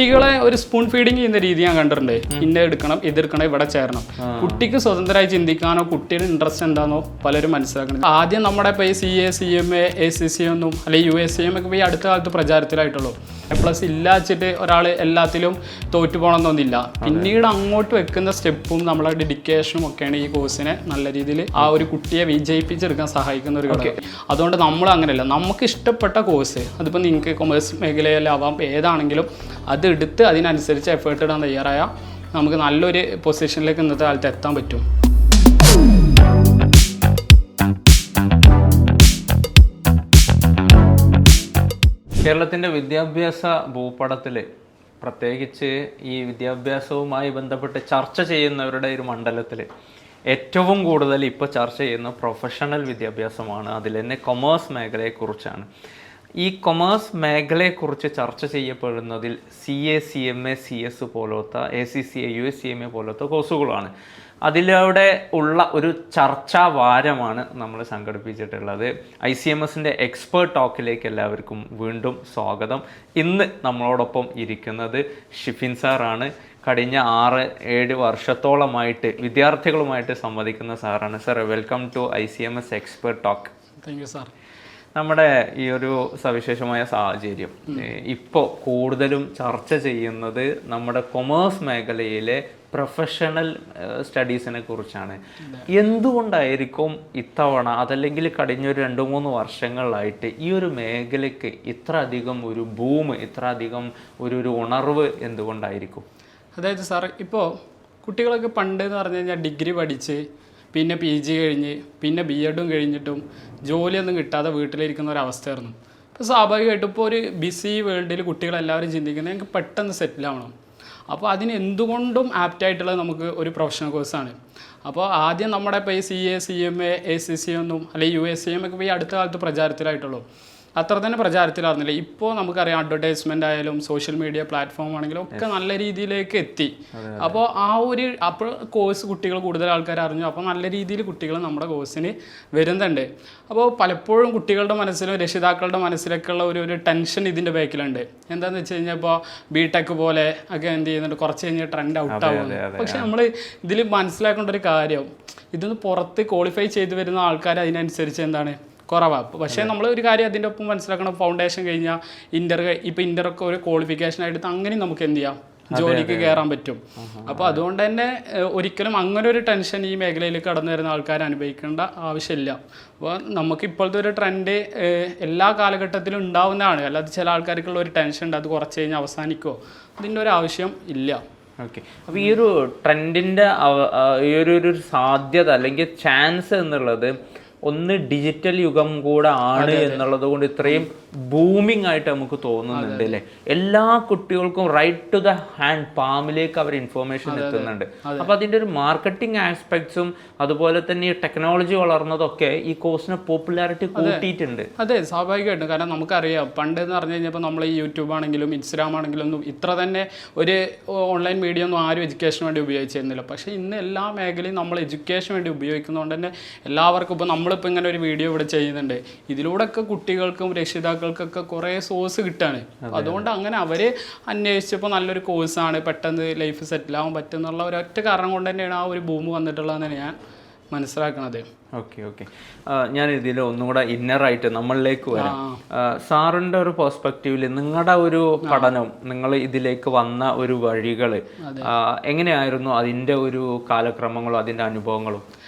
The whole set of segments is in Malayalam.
കുട്ടികളെ ഒരു സ്പൂൺ ഫീഡിങ് ചെയ്യുന്ന രീതി ഞാൻ കണ്ടിട്ടുണ്ട്. ഇന്ന എടുക്കണം, ഇതെടുക്കണം, ഇവിടെ ചേരണം. കുട്ടിക്ക് സ്വതന്ത്രമായി ചിന്തിക്കാനോ കുട്ടിയുടെ ഇൻട്രസ്റ്റ് എന്താണോ പലരും മനസ്സിലാക്കണം. ആദ്യം നമ്മുടെ ഇപ്പോൾ ഈ CA, CMA, ACC ഒന്നും അല്ലെങ്കിൽ USCM ഒക്കെ ഈ അടുത്ത കാലത്ത് പ്രചാരത്തിലായിട്ടുള്ളൂ. A+ ഇല്ലാച്ചിട്ട് ഒരാൾ എല്ലാത്തിലും തോറ്റു പോകണമെന്നൊന്നുമില്ല. പിന്നീട് അങ്ങോട്ട് വെക്കുന്ന സ്റ്റെപ്പും നമ്മളെ ഡെഡിക്കേഷനും ഒക്കെയാണ് ഈ കോഴ്സിനെ നല്ല രീതിയിൽ ആ ഒരു കുട്ടിയെ വിജയിപ്പിച്ചെടുക്കാൻ സഹായിക്കുന്ന ഒരു ഘടകം. അതുകൊണ്ട് നമ്മൾ അങ്ങനെയല്ല, നമുക്ക് ഇഷ്ടപ്പെട്ട കോഴ്സ്, അതിപ്പോൾ നിങ്ങൾക്ക് കൊമേഴ്സ് മേഖലയിലാവാം, ഏതാണെങ്കിലും അതെടുത്ത് അതിനനുസരിച്ച് എഫേർട്ട് ഇടാൻ തയ്യാറായാൽ നമുക്ക് നല്ലൊരു പൊസിഷനിലേക്ക് ഇന്നത്തെ കാലത്ത് എത്താൻ പറ്റും. കേരളത്തിൻ്റെ വിദ്യാഭ്യാസ ഭൂപടത്തിൽ പ്രത്യേകിച്ച് ഈ വിദ്യാഭ്യാസവുമായി ബന്ധപ്പെട്ട് ചർച്ച ചെയ്യുന്നവരുടെ ഒരു മണ്ഡലത്തിൽ ഏറ്റവും കൂടുതൽ ഇപ്പോൾ ചർച്ച ചെയ്യുന്ന പ്രൊഫഷണൽ വിദ്യാഭ്യാസമാണ്. അതിൽ തന്നെ കൊമേഴ്സ് മേഖലയെക്കുറിച്ചാണ്. ഈ കൊമേഴ്സ് മേഖലയെക്കുറിച്ച് ചർച്ച ചെയ്യപ്പെടുന്നതിൽ CA, CMA, CS പോലത്തെ ACCA, USCMA പോലത്തെ കോഴ്സുകളാണ്. അതിലൂടെ ഉള്ള ഒരു ചർച്ചാ വാരമാണ് നമ്മൾ സംഘടിപ്പിച്ചിട്ടുള്ളത്. ICMSൻ്റെ എക്സ്പേർട്ട് ടോക്കിലേക്ക് എല്ലാവർക്കും വീണ്ടും സ്വാഗതം. ഇന്ന് നമ്മളോടൊപ്പം ഇരിക്കുന്നത് ഷിഫിൻ സാറാണ്. കഴിഞ്ഞ 6-7 വർഷത്തോളമായിട്ട് വിദ്യാർത്ഥികളുമായിട്ട് സംവദിക്കുന്ന സാറാണ്. Sir, welcome to ICMS expert talk. Thank you sir. നമ്മുടെ ഈ ഒരു സവിശേഷമായ സാഹചര്യം ഇപ്പോൾ കൂടുതലും ചർച്ച ചെയ്യുന്നത് നമ്മുടെ കൊമേഴ്സ് മേഖലയിലെ പ്രൊഫഷണൽ സ്റ്റഡീസിനെ കുറിച്ചാണ്. എന്തുകൊണ്ടായിരിക്കും ഇത്തവണ അതല്ലെങ്കിൽ കഴിഞ്ഞൊരു 2-3 വർഷങ്ങളിലായിട്ട് ഈ ഒരു മേഖലയ്ക്ക് ഇത്ര അധികം ഒരു ബൂം, ഇത്ര അധികം ഒരു ഉണർവ് എന്തുകൊണ്ടായിരിക്കും? അതായത് സാർ, ഇപ്പോൾ കുട്ടികളൊക്കെ പണ്ട് എന്ന് പറഞ്ഞു കഴിഞ്ഞാൽ ഡിഗ്രി പഠിച്ച് പിന്നെ PG കഴിഞ്ഞ് പിന്നെ B.Ed കഴിഞ്ഞിട്ടും ജോലിയൊന്നും കിട്ടാതെ വീട്ടിലിരിക്കുന്ന ഒരവസ്ഥയായിരുന്നു. ഇപ്പോൾ സ്വാഭാവികമായിട്ടും ഇപ്പോൾ ഒരു ബിസി വേൾഡിൽ കുട്ടികളെല്ലാവരും ചിന്തിക്കുന്നത് ഞങ്ങൾക്ക് പെട്ടെന്ന് സെറ്റിലാവണം. അപ്പോൾ അതിന് എന്തുകൊണ്ടും ആപ്റ്റായിട്ടുള്ളത് നമുക്ക് ഒരു പ്രൊഫഷണൽ കോഴ്സാണ്. അപ്പോൾ ആദ്യം നമ്മുടെ ഇപ്പോൾ ഈ CA, CMA, ACC ഒന്നും അല്ലെങ്കിൽ USCM ഒക്കെ ഈ അടുത്ത കാലത്ത് പ്രചാരത്തിലായിട്ടുള്ളൂ. അത്ര തന്നെ പ്രചാരത്തിലായിരുന്നില്ല. ഇപ്പോൾ നമുക്കറിയാം, അഡ്വർടൈസ്മെൻ്റ് ആയാലും സോഷ്യൽ മീഡിയ പ്ലാറ്റ്ഫോം ആണെങ്കിലും ഒക്കെ നല്ല രീതിയിലേക്ക് എത്തി. അപ്പോൾ അപ്പോൾ കോഴ്സ് കുട്ടികൾ കൂടുതൽ ആൾക്കാർ അറിഞ്ഞു. അപ്പോൾ നല്ല രീതിയിൽ കുട്ടികൾ നമ്മുടെ കോഴ്സിന് വരുന്നുണ്ട്. അപ്പോൾ പലപ്പോഴും കുട്ടികളുടെ മനസ്സിലും രക്ഷിതാക്കളുടെ മനസ്സിലൊക്കെ ഉള്ള ഒരു ടെൻഷൻ ഇതിൻ്റെ ബാക്കിലുണ്ട്. എന്താണെന്ന് വെച്ച് കഴിഞ്ഞാൽ ഇപ്പോൾ BTech പോലെ ഒക്കെ എന്ത് ചെയ്യുന്നുണ്ട്, കുറച്ച് കഴിഞ്ഞ് ട്രെൻഡ് ഔട്ടാവുന്നു. പക്ഷെ നമ്മൾ ഇതിൽ മനസ്സിലാക്കേണ്ട ഒരു കാര്യം, ഇതൊന്ന് പുറത്ത് ക്വാളിഫൈ ചെയ്ത് വരുന്ന ആൾക്കാർ അതിനനുസരിച്ച് എന്താണ് കുറവാണ്. പക്ഷേ നമ്മൾ ഒരു കാര്യം അതിൻ്റെ ഒപ്പം മനസ്സിലാക്കണം, ഫൗണ്ടേഷൻ കഴിഞ്ഞാൽ ഇപ്പോൾ ഇൻ്ററൊക്കെ ഒരു ക്വാളിഫിക്കേഷനായിട്ട് അങ്ങനെ നമുക്ക് എന്ത് ചെയ്യാം, ജോലിക്ക് കയറാൻ പറ്റും. അപ്പോൾ അതുകൊണ്ട് തന്നെ ഒരിക്കലും അങ്ങനെ ഒരു ടെൻഷൻ ഈ മേഖലയിൽ കടന്നു വരുന്ന ആൾക്കാർ അനുഭവിക്കേണ്ട ആവശ്യമില്ല. അപ്പോൾ നമുക്ക് ഇപ്പോഴത്തെ ഒരു ട്രെൻഡ് എല്ലാ കാലഘട്ടത്തിലും ഉണ്ടാവുന്നതാണ്. അല്ലാതെ ചില ആൾക്കാർക്കുള്ള ഒരു ടെൻഷൻ ഉണ്ട്, അത് കുറച്ച് കഴിഞ്ഞ് അവസാനിക്കുമോ, അതിൻ്റെ ഒരു ആവശ്യം ഇല്ല. ഓക്കെ. അപ്പോൾ ഈ ഒരു ട്രെൻഡിൻ്റെ ഈ ഒരു സാധ്യത അല്ലെങ്കിൽ ചാൻസ് എന്നുള്ളത് ഒന്ന് ഡിജിറ്റൽ യുഗം കൂടെ ആണ് എന്നുള്ളത് കൊണ്ട് ഇത്രയും ബൂമിംഗ് ആയിട്ട് നമുക്ക് തോന്നുന്നുണ്ട് അല്ലേ? എല്ലാ കുട്ടികൾക്കും റൈറ്റ് ടു ദ ഹാൻഡ്, പാമിലേക്ക് അവർ ഇൻഫോർമേഷൻ എത്തുന്നുണ്ട്. അപ്പോൾ അതിൻ്റെ ഒരു മാർക്കറ്റിംഗ് ആസ്പെക്ട്സും അതുപോലെ തന്നെ ഈ ടെക്നോളജി വളർന്നതൊക്കെ ഈ കോഴ്സിന് പോപ്പുലാരിറ്റി കൂട്ടിയിട്ടുണ്ട്. അതെ, സ്വാഭാവികമായിട്ടും. കാരണം നമുക്കറിയാം, പണ്ട് എന്ന് പറഞ്ഞു കഴിഞ്ഞപ്പോൾ നമ്മൾ ഈ യൂട്യൂബ് ആണെങ്കിലും ഇൻസ്റ്റാഗ്രാം ആണെങ്കിലും ഒന്നും ഇത്ര തന്നെ ഒരു ഓൺലൈൻ മീഡിയ ഒന്നും ആരും എഡ്യൂക്കേഷന് വേണ്ടി ഉപയോഗിച്ചിരുന്നില്ല. പക്ഷേ ഇന്ന് എല്ലാ മേഖലയും നമ്മൾ എഡ്യൂക്കേഷന് വേണ്ടി ഉപയോഗിക്കുന്നതുകൊണ്ട് തന്നെ എല്ലാവർക്കും ഇപ്പോൾ നമ്മളിപ്പോൾ ഇങ്ങനെ ഒരു വീഡിയോ ഇവിടെ ചെയ്യുന്നുണ്ട്, ഇതിലൂടെയൊക്കെ കുട്ടികൾക്കും രക്ഷിതാക്കൾക്കൊക്കെ കുറേ സോഴ്സ് കിട്ടുകയാണ്. അതുകൊണ്ട് അങ്ങനെ അവർ അന്വേഷിച്ചപ്പോൾ നല്ലൊരു കോഴ്സാണ്, പെട്ടെന്ന് ലൈഫ് സെറ്റിലാവാൻ പറ്റുന്നുള്ള ഒരൊറ്റ കാരണം കൊണ്ട് തന്നെയാണ് ആ ഒരു ബൂം വന്നിട്ടുള്ളതെന്ന് ഞാൻ മനസ്സിലാക്കണത്. ഓക്കെ. ഞാൻ ഇതിൽ ഒന്നും കൂടെ ഇന്നറായിട്ട് നമ്മളിലേക്ക് വരാം. സാറിൻ്റെ ഒരു പെർസ്പെക്റ്റീവിൽ നിങ്ങളുടെ ഒരു പഠനം, നിങ്ങൾ ഇതിലേക്ക് വന്ന ഒരു വഴികൾ എങ്ങനെയായിരുന്നു, അതിൻ്റെ ഒരു കാലക്രമങ്ങളും അതിൻ്റെ അനുഭവങ്ങളും?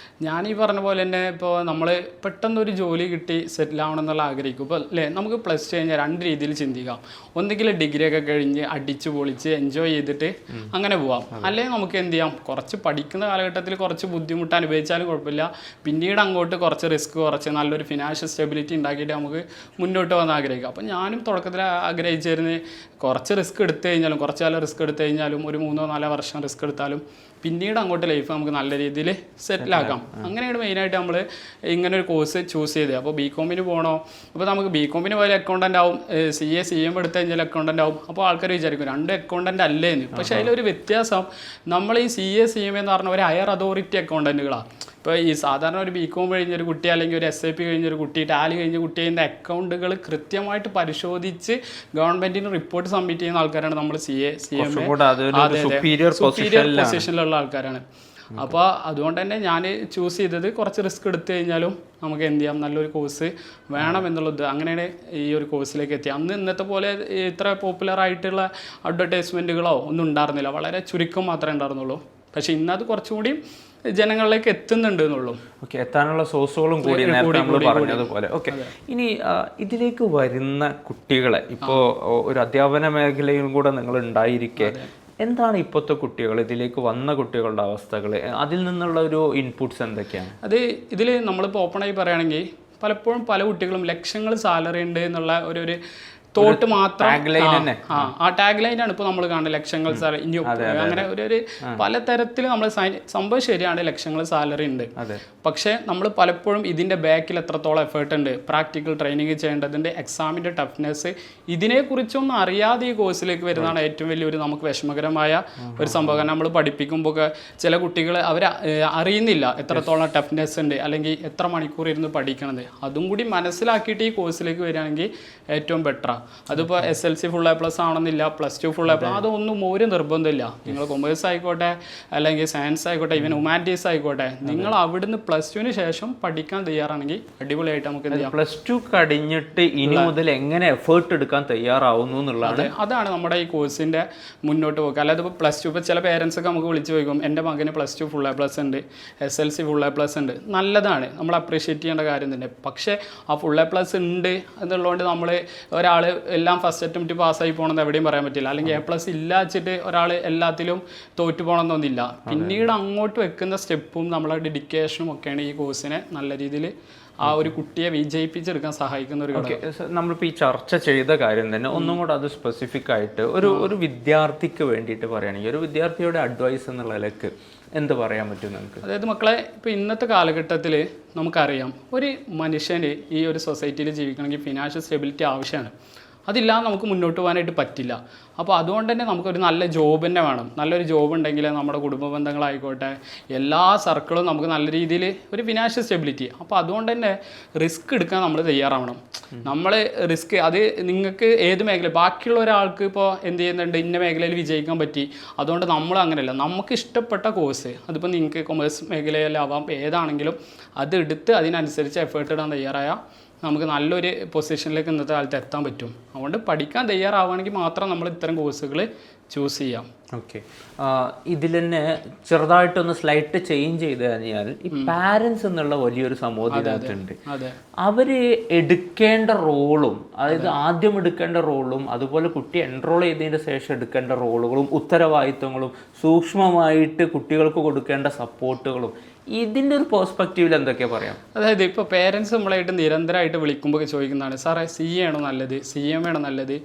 ഞാൻ ഈ പറഞ്ഞ പോലെ തന്നെ ഇപ്പോൾ നമ്മൾ പെട്ടെന്നൊരു ജോലി കിട്ടി സെറ്റിലാവണം എന്നുള്ള ആഗ്രഹിക്കും. ഇപ്പോൾ അല്ലേ, നമുക്ക് പ്ലസ് ടു കഴിഞ്ഞാൽ 2 രീതിയിൽ ചിന്തിക്കാം. ഒന്നുകിൽ ഡിഗ്രിയൊക്കെ കഴിഞ്ഞ് അടിച്ച് പൊളിച്ച് എൻജോയ് ചെയ്തിട്ട് അങ്ങനെ പോവാം. അല്ലെങ്കിൽ നമുക്ക് എന്ത് ചെയ്യാം, കുറച്ച് പഠിക്കുന്ന കാലഘട്ടത്തിൽ കുറച്ച് ബുദ്ധിമുട്ട് അനുഭവിച്ചാലും കുഴപ്പമില്ല, പിന്നീട് അങ്ങോട്ട് കുറച്ച് റിസ്ക് കുറച്ച് നല്ലൊരു ഫിനാൻഷ്യൽ സ്റ്റെബിലിറ്റി ഉണ്ടാക്കിയിട്ട് നമുക്ക് മുന്നോട്ട് വന്ന് ആഗ്രഹിക്കാം. അപ്പോൾ ഞാനും തുടക്കത്തിൽ ആഗ്രഹിച്ചിരുന്നത് കുറച്ച് റിസ്ക് എടുത്തു കഴിഞ്ഞാലും, കുറച്ച് കാലം റിസ്ക് എടുത്തു കഴിഞ്ഞാലും, ഒരു 3-4 വർഷം റിസ്ക് എടുത്താലും പിന്നീട് അങ്ങോട്ട് ലൈഫ് നമുക്ക് നല്ല രീതിയിൽ സെറ്റിലാക്കാം. അങ്ങനെയാണ് മെയിനായിട്ട് നമ്മൾ ഇങ്ങനെ ഒരു കോഴ്സ് ചൂസ് ചെയ്തത്. അപ്പോൾ ബികോമിന് പോകണോ, അപ്പോൾ നമുക്ക് ബികോമിന് പോലെ അക്കൗണ്ടൻ്റ് ആവും, CA എടുത്തു കഴിഞ്ഞാൽ അക്കൗണ്ടൻ്റ് ആവും. അപ്പോൾ ആൾക്കാർ വിചാരിക്കും 2 അക്കൗണ്ടൻ്റ് അല്ലേന്ന്. പക്ഷേ അതിലൊരു വ്യത്യാസം, നമ്മൾ ഈ CA എന്ന് പറഞ്ഞ ഒരു ഹയർ അതോറിറ്റി അക്കൗണ്ടൻറ്റുകളാണ്. ഇപ്പോൾ ഈ സാധാരണ ഒരു ബികോം കഴിഞ്ഞൊരു കുട്ടി അല്ലെങ്കിൽ ഒരു SIP കഴിഞ്ഞൊരു കുട്ടി, ടാലി കഴിഞ്ഞ കുട്ടി അതിൻ്റെ അക്കൗണ്ടുകൾ കൃത്യമായിട്ട് പരിശോധിച്ച് ഗവൺമെൻറ്റിന് റിപ്പോർട്ട് സബ്മിറ്റ് ചെയ്യുന്ന ആൾക്കാരാണ് നമ്മൾ CMA. സുപ്പീരിയർ പൊസിഷനിലുള്ള ആൾക്കാരാണ്. അപ്പോൾ അതുകൊണ്ട് തന്നെ ഞാൻ ചൂസ് ചെയ്തത് കുറച്ച് റിസ്ക് എടുത്തു കഴിഞ്ഞാലും നമുക്ക് എന്ത് ചെയ്യാം, നല്ലൊരു കോഴ്സ് വേണം എന്നുള്ളത്. അങ്ങനെയാണ് ഈ ഒരു കോഴ്സിലേക്ക് എത്തിയത്. അന്ന് ഇന്നത്തെ പോലെ ഇത്ര പോപ്പുലർ ആയിട്ടുള്ള അഡ്വർടൈസ്മെൻറ്റുകളോ ഒന്നും ഉണ്ടായിരുന്നില്ല, വളരെ ചുരുക്കം മാത്രമേ ഉണ്ടായിരുന്നുള്ളൂ. പക്ഷേ ഇന്നത് കുറച്ചുകൂടി ജനങ്ങളിലേക്ക് എത്തുന്നുണ്ട് എന്നുള്ളൂ. ഓക്കെ, എത്താനുള്ള സോഴ്സുകളും കൂടി നേരത്തെ നമ്മൾ പറഞ്ഞതുപോലെ. ഓക്കെ, ഇനി ഇതിലേക്ക് വരുന്ന കുട്ടികളെ ഇപ്പോൾ ഒരു അധ്യാപന മേഖലയിലും കൂടെ നിങ്ങൾ ഉണ്ടായിരിക്കെ എന്താണ് ഇപ്പോഴത്തെ കുട്ടികൾ, ഇതിലേക്ക് വന്ന കുട്ടികളുടെ അവസ്ഥകൾ, അതിൽ നിന്നുള്ള ഒരു ഇൻപുട്സ് എന്തൊക്കെയാണ്? അത് ഇതിൽ നമ്മളിപ്പോൾ ഓപ്പണായി പറയുകയാണെങ്കിൽ പലപ്പോഴും പല കുട്ടികളും ലക്ഷങ്ങൾ സാലറി ഉണ്ട് എന്നുള്ള ഒരു തോട്ട് മാത്രം, ആ ടാഗ് ലൈനാണ് ഇപ്പോൾ നമ്മൾ കാണുന്നത്. ലക്ഷങ്ങൾ സാലറി ഇനി അങ്ങനെ ഒരു പലതരത്തിൽ നമ്മൾ സംഭവം ശരിയാണ്, ലക്ഷങ്ങൾ സാലറി ഉണ്ട്. പക്ഷേ നമ്മൾ പലപ്പോഴും ഇതിൻ്റെ ബാക്കിൽ എത്രത്തോളം എഫേർട്ട് ഉണ്ട്, പ്രാക്ടിക്കൽ ട്രെയിനിങ് ചെയ്യേണ്ടതിൻ്റെ, എക്സാമിൻ്റെ ടഫ്നെസ്, ഇതിനെക്കുറിച്ചൊന്നും അറിയാതെ ഈ കോഴ്സിലേക്ക് വരുന്നതാണ് ഏറ്റവും വലിയൊരു നമുക്ക് വിഷമകരമായ ഒരു സംഭവം. കാരണം നമ്മൾ പഠിപ്പിക്കുമ്പോൾ ചില കുട്ടികൾ അവർ അറിയുന്നില്ല എത്രത്തോളം ടഫ്നെസ് ഉണ്ട്, അല്ലെങ്കിൽ എത്ര മണിക്കൂർ ഇരുന്ന് പഠിക്കണത്. അതും കൂടി മനസ്സിലാക്കിയിട്ട് ഈ കോഴ്സിലേക്ക് വരികയാണെങ്കിൽ ഏറ്റവും ബെറ്ററാണ്. അതിപ്പോൾ SLC ഫുൾ A+ ആവണമെന്നില്ല, +2 ഫുൾ A+, അതൊന്നും ഒരു നിർബന്ധമില്ല. നിങ്ങൾ കൊമേഴ്സ് ആയിക്കോട്ടെ, അല്ലെങ്കിൽ സയൻസ് ആയിക്കോട്ടെ, ഈവൻ ഹ്യൂമാനിറ്റീസ് ആയിക്കോട്ടെ, നിങ്ങൾ അവിടുന്ന് +2 ശേഷം പഠിക്കാൻ തയ്യാറാണെങ്കിൽ അടിപൊളിയായിട്ട് നമുക്ക് എന്ത് ചെയ്യാം. +2 കഴിഞ്ഞിട്ട് ഇനി മുതൽ എങ്ങനെ എഫേർട്ട് എടുക്കാൻ തയ്യാറാവുന്നു എന്നുള്ളതാണ്. അതാണ് നമ്മുടെ ഈ കോഴ്സിൻ്റെ മുന്നോട്ട് പോക്ക്. അല്ലാതെ ഇപ്പോൾ +2 ഇപ്പോൾ ചില പേരൻസ് ഒക്കെ നമുക്ക് വിളിച്ച് ചോദിക്കും, എൻ്റെ മകന് +2 ഫുൾ A+ ഉണ്ട്, SLC ഫുൾ A+ ഉണ്ട്. നല്ലതാണ്, നമ്മൾ അപ്രീഷിയേറ്റ് ചെയ്യേണ്ട കാര്യം തന്നെ. പക്ഷേ ആ ഫുൾ A+ ഉണ്ട് എന്നുള്ളതുകൊണ്ട് നമ്മൾ ഒരാൾ എല്ലാം ഫസ്റ്റ് അറ്റംപ്റ്റ് പാസ്സായി പോകണമെന്ന് എവിടെയും പറയാൻ പറ്റില്ല. അല്ലെങ്കിൽ A+ ഇല്ല വെച്ചിട്ട് ഒരാൾ എല്ലാത്തിലും തോറ്റു പോകണമെന്നൊന്നുമില്ല. പിന്നീട് അങ്ങോട്ട് വെക്കുന്ന സ്റ്റെപ്പും നമ്മളെ ഡെഡിക്കേഷനും ഒക്കെയാണ് ഈ കോഴ്സിനെ നല്ല രീതിയിൽ ആ ഒരു കുട്ടിയെ വിജയിപ്പിച്ചെടുക്കാൻ സഹായിക്കുന്ന ഒരു ഘടകം. നമ്മളിപ്പോൾ ഈ ചർച്ച ചെയ്ത കാര്യം തന്നെ ഒന്നും കൂടെ അത് സ്പെസിഫിക് ആയിട്ട് ഒരു വിദ്യാർത്ഥിക്ക് വേണ്ടിയിട്ട് പറയുകയാണെങ്കിൽ, ഒരു വിദ്യാർത്ഥിയുടെ അഡ്വൈസ് എന്നുള്ള നിലക്ക് എന്ത് പറയാൻ പറ്റും നമുക്ക്? അതായത് മക്കളെ, ഇപ്പോൾ ഇന്നത്തെ കാലഘട്ടത്തിൽ നമുക്കറിയാം, ഒരു മനുഷ്യന് ഈ ഒരു സൊസൈറ്റിയിൽ ജീവിക്കണമെങ്കിൽ ഫിനാൻഷ്യൽ സ്റ്റെബിലിറ്റി ആവശ്യമാണ്. അതില്ലാതെ നമുക്ക് മുന്നോട്ട് പോകാനായിട്ട് പറ്റില്ല. അപ്പോൾ അതുകൊണ്ട് തന്നെ നമുക്കൊരു നല്ല ജോബ് തന്നെ വേണം. നല്ലൊരു ജോബ് ഉണ്ടെങ്കിൽ നമ്മുടെ കുടുംബ ബന്ധങ്ങളായിക്കോട്ടെ, എല്ലാ സർക്കിളും നമുക്ക് നല്ല രീതിയിൽ ഒരു ഫിനാൻഷ്യൽ സ്റ്റെബിലിറ്റി. അപ്പോൾ അതുകൊണ്ട് തന്നെ റിസ്ക് എടുക്കാൻ നമ്മൾ തയ്യാറാവണം. നമ്മൾ റിസ്ക്, അത് നിങ്ങൾക്ക് ഏത് മേഖല, ബാക്കിയുള്ള ഒരാൾക്ക് ഇപ്പോൾ എന്ത് ചെയ്യുന്നുണ്ട്, ഇന്ന മേഖലയിൽ വിജയിക്കാൻ പറ്റി, അതുകൊണ്ട് നമ്മൾ അങ്ങനെയല്ല. നമുക്ക് ഇഷ്ടപ്പെട്ട കോഴ്സ്, അതിപ്പോൾ നിങ്ങൾക്ക് കൊമേഴ്സ് മേഖലയിലാവാം, ഏതാണെങ്കിലും അതെടുത്ത് അതിനനുസരിച്ച് എഫേർട്ട് ഇടാൻ തയ്യാറായ നമുക്ക് നല്ലൊരു പൊസിഷനിലേക്ക് ഇന്നത്തെ കാലത്ത് എത്താൻ പറ്റും. അതുകൊണ്ട് പഠിക്കാൻ തയ്യാറാവുകയാണെങ്കിൽ മാത്രം നമ്മൾ ഇത്തരം കോഴ്സുകൾ ചൂസ് ചെയ്യാം. ഓക്കെ, ഇതിൽ തന്നെ ചെറുതായിട്ടൊന്ന് സ്ലൈറ്റ് ചേഞ്ച് ചെയ്ത് കഴിഞ്ഞാൽ ഈ പാരൻസ് എന്നുള്ള വലിയൊരു സമൂഹം ഇതിനകത്തുണ്ട്. അവർ എടുക്കേണ്ട റോളും, അതായത് ആദ്യം എടുക്കേണ്ട റോളും, അതുപോലെ കുട്ടി എൻറോൾ ചെയ്തതിന് ശേഷം എടുക്കേണ്ട റോളുകളും ഉത്തരവാദിത്വങ്ങളും സൂക്ഷ്മമായിട്ട് കുട്ടികൾക്ക് കൊടുക്കേണ്ട സപ്പോർട്ടുകളും, ഇതിൻ്റെ ഒരു പെർസ്പെക്റ്റീവിൽ എന്തൊക്കെയാ പറയാം? അതായത് ഇപ്പോൾ പേരൻസ് നമ്മളായിട്ട് നിരന്തരമായിട്ട് വിളിക്കുമ്പോൾ ചോദിക്കുന്നതാണ്, സാറേ CA ആണോ നല്ലത്, CMA ആണോ നല്ലത്,